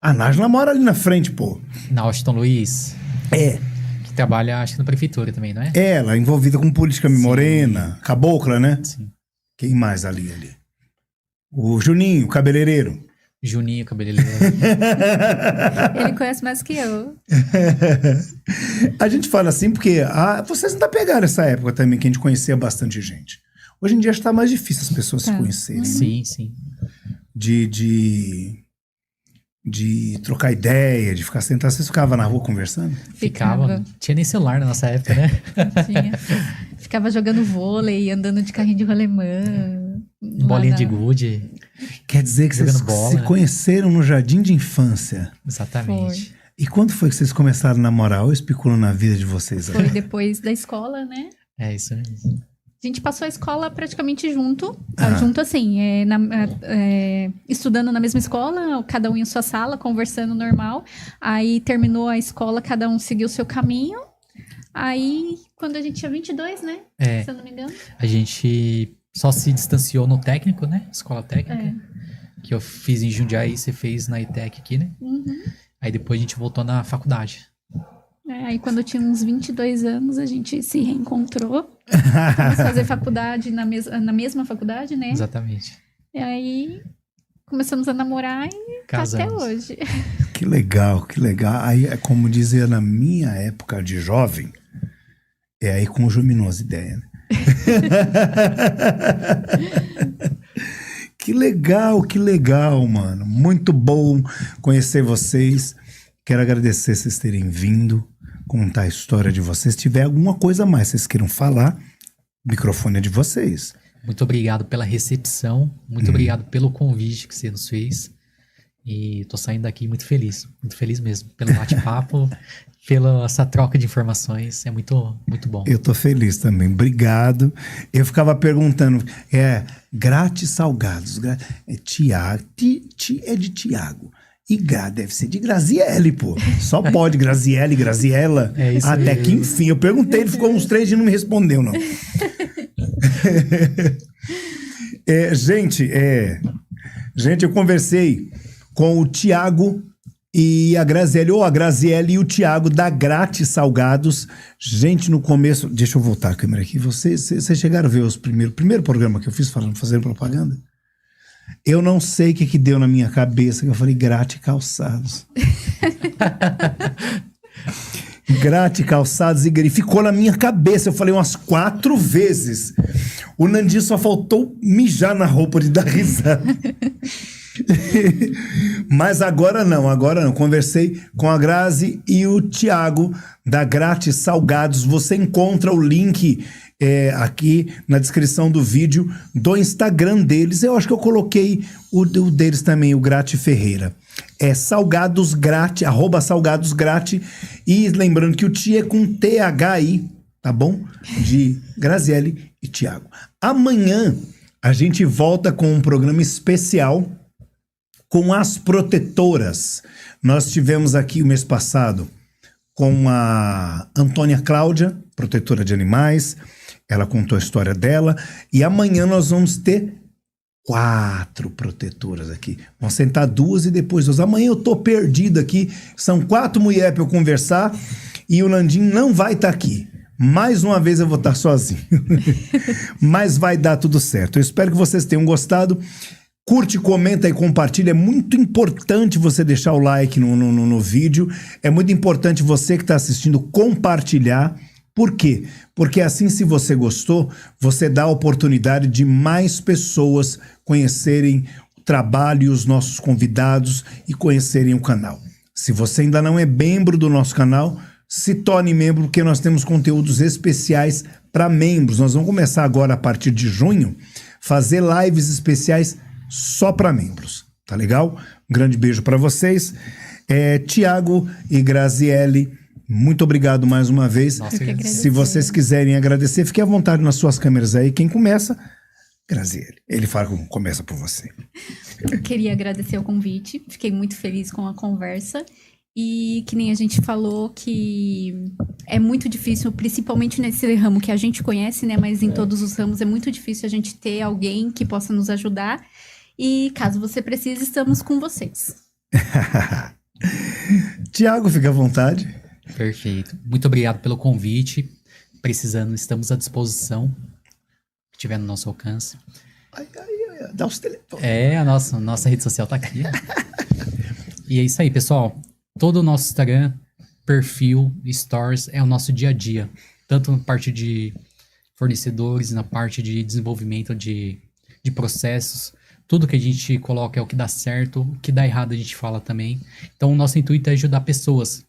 [SPEAKER 1] A Nájila mora ali na frente, pô.
[SPEAKER 3] Na Washington Luiz.
[SPEAKER 1] É.
[SPEAKER 3] Que trabalha, acho que na prefeitura também, não é?
[SPEAKER 1] Ela, envolvida com política morena, cabocla, né?
[SPEAKER 3] Sim.
[SPEAKER 1] Quem mais ali? O Juninho, cabeleireiro.
[SPEAKER 3] Juninho, cabeleireiro.
[SPEAKER 2] Ele conhece mais que eu.
[SPEAKER 1] A gente fala assim porque vocês ainda pegaram essa época também, que a gente conhecia bastante gente. Hoje em dia está mais difícil as pessoas se conhecerem.
[SPEAKER 3] Sim.
[SPEAKER 1] De trocar ideia, de ficar sentado. Vocês ficavam na rua conversando?
[SPEAKER 3] Ficava. Não tinha nem celular na nossa época, né?
[SPEAKER 2] Tinha. Ficava jogando vôlei, andando de carrinho de rolemã.
[SPEAKER 3] Bolinha de gude.
[SPEAKER 1] Quer dizer que vocês
[SPEAKER 3] Jogando bola.
[SPEAKER 1] se conheceram no jardim de infância.
[SPEAKER 3] Exatamente.
[SPEAKER 1] E quando foi que vocês começaram a namorar ou especulam na vida de vocês?
[SPEAKER 2] Foi depois da escola, né?
[SPEAKER 3] É isso mesmo.
[SPEAKER 2] A gente passou a escola praticamente junto. Junto assim, estudando na mesma escola, cada um em sua sala, conversando normal. Aí terminou a escola, cada um seguiu o seu caminho. Aí, quando a gente tinha 22, né? Se eu não me engano.
[SPEAKER 3] A gente só se distanciou no técnico, né? Escola técnica. Que eu fiz em Jundiaí, você fez na ITEC aqui, né?
[SPEAKER 2] Uhum.
[SPEAKER 3] Aí depois a gente voltou na faculdade.
[SPEAKER 2] Aí quando eu tinha uns 22 anos, a gente se reencontrou. Fomos fazer faculdade na mesma faculdade, né?
[SPEAKER 3] Exatamente.
[SPEAKER 2] E aí começamos a namorar e
[SPEAKER 3] Casamos.
[SPEAKER 2] tá até hoje.
[SPEAKER 1] Que legal, que legal. Aí, é como dizia na minha época de jovem, aí conjuminou as ideias, né? Que legal, mano. Muito bom conhecer vocês. Quero agradecer vocês terem vindo, contar a história de vocês. Se tiver alguma coisa a mais que vocês queiram falar, o microfone é de vocês.
[SPEAKER 3] Muito obrigado pela recepção. Muito obrigado pelo convite que você nos fez. E tô saindo daqui muito feliz mesmo. Pelo bate-papo, pela essa troca de informações. É muito, muito bom.
[SPEAKER 1] Eu tô feliz também. Obrigado. Eu ficava perguntando, grátis salgados. É Tiago. É de Tiago. E deve ser de Graziele, pô. Só pode, Graziele, Graziella.
[SPEAKER 3] É isso
[SPEAKER 1] até
[SPEAKER 3] mesmo.
[SPEAKER 1] que enfim. Eu perguntei, ele ficou uns 3 dias e não me respondeu, não. Gente, eu conversei com o Tiago e a Graziele, ou a Graziele e o Tiago da Grátis Salgados. Gente, no começo... Deixa eu voltar a câmera aqui. Vocês chegaram a ver o primeiro programa que eu fiz fazendo propaganda? Eu não sei o que deu na minha cabeça, que eu falei Grátis Calçados. Grátis Calçados e ficou na minha cabeça. Eu falei umas 4 vezes. O Nandinho só faltou mijar na roupa de dar risada. Mas agora não. Conversei com a Grazi e o Tiago da Grátis Salgados. Você encontra o link aqui na descrição do vídeo do Instagram deles. Eu acho que eu coloquei o deles também, o Grati Ferreira. É Salgados Grati, @SalgadosGrati. E lembrando que o Ti é com THI, tá bom? De Graziele e Tiago. Amanhã a gente volta com um programa especial com as protetoras. Nós tivemos aqui o mês passado com a Antônia Cláudia, protetora de animais. Ela contou a história dela. E amanhã nós vamos ter 4 protetoras aqui. Vão sentar 2 e depois 2. Amanhã eu tô perdido aqui. São 4 mulheres para eu conversar. E o Nandinho não vai estar aqui. Mais uma vez eu vou estar sozinho. Mas vai dar tudo certo. Eu espero que vocês tenham gostado. Curte, comenta e compartilha. É muito importante você deixar o like no vídeo. É muito importante você que está assistindo compartilhar. Por quê? Porque assim, se você gostou, você dá a oportunidade de mais pessoas conhecerem o trabalho e os nossos convidados e conhecerem o canal. Se você ainda não é membro do nosso canal, se torne membro, porque nós temos conteúdos especiais para membros. Nós vamos começar agora, a partir de junho, fazer lives especiais só para membros. Tá legal? Um grande beijo para vocês. Tiago e Graziele, muito obrigado mais uma vez.
[SPEAKER 3] Nossa,
[SPEAKER 1] Se vocês quiserem agradecer, fique à vontade nas suas câmeras aí. Quem começa? Graziele. Ele fala como começa por você.
[SPEAKER 2] Eu queria agradecer o convite. Fiquei muito feliz com a conversa. E que nem a gente falou, que é muito difícil, principalmente nesse ramo que a gente conhece, né? Mas em todos os ramos é muito difícil a gente ter alguém que possa nos ajudar. E caso você precise, estamos com vocês.
[SPEAKER 1] Tiago, fica à vontade.
[SPEAKER 3] Perfeito. Muito obrigado pelo convite. Precisando, estamos à disposição. Que tiver no nosso alcance.
[SPEAKER 1] Dá os telefones.
[SPEAKER 3] A nossa rede social tá aqui. E é isso aí, pessoal. Todo o nosso Instagram, perfil, stories, é o nosso dia a dia. Tanto na parte de fornecedores, na parte de desenvolvimento de processos. Tudo que a gente coloca é o que dá certo, o que dá errado a gente fala também. Então o nosso intuito é ajudar pessoas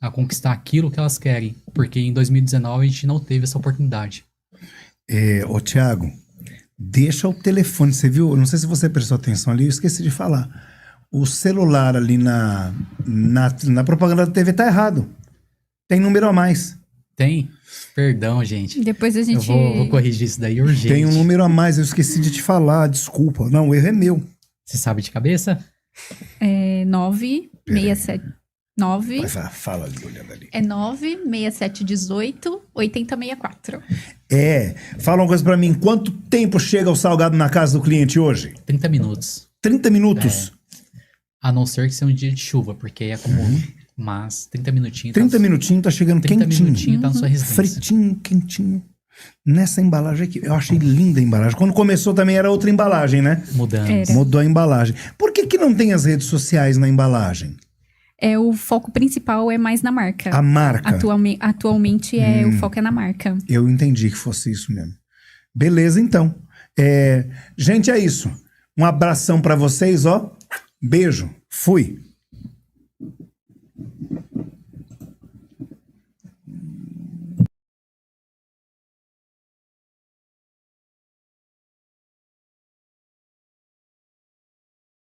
[SPEAKER 3] a conquistar aquilo que elas querem. Porque em 2019 a gente não teve essa oportunidade.
[SPEAKER 1] Ô Tiago, deixa o telefone, você viu? Não sei se você prestou atenção ali, eu esqueci de falar. O celular ali na propaganda da TV tá errado. Tem número a mais.
[SPEAKER 3] Tem? Perdão, gente.
[SPEAKER 2] Depois a gente...
[SPEAKER 3] Eu vou corrigir isso daí urgente.
[SPEAKER 1] Tem um número a mais, eu esqueci de te falar, desculpa. Não, o erro é meu.
[SPEAKER 3] Você sabe de cabeça?
[SPEAKER 2] 967... 9...
[SPEAKER 1] Fala ali, olhando ali.
[SPEAKER 2] 96718 8064.
[SPEAKER 1] Fala uma coisa pra mim. Quanto tempo chega o salgado na casa do cliente hoje?
[SPEAKER 3] 30 minutos.
[SPEAKER 1] 30 minutos?
[SPEAKER 3] A não ser que seja um dia de chuva, porque aí acumula. Mas 30 minutinhos...
[SPEAKER 1] 30 minutinhos tá chegando
[SPEAKER 3] 30
[SPEAKER 1] quentinho.
[SPEAKER 3] minutinhos tá na sua residência.
[SPEAKER 1] Fritinho, quentinho. Nessa embalagem aqui. Eu achei linda a embalagem. Quando começou também era outra embalagem, né?
[SPEAKER 3] Mudando.
[SPEAKER 2] Era.
[SPEAKER 1] Mudou a embalagem. Por que não tem as redes sociais na embalagem?
[SPEAKER 2] O foco principal é mais na marca.
[SPEAKER 1] A marca.
[SPEAKER 2] Atualmente o foco é na marca.
[SPEAKER 1] Eu entendi que fosse isso mesmo. Beleza, então. Gente, é isso. Um abração pra vocês, ó. Beijo. Fui.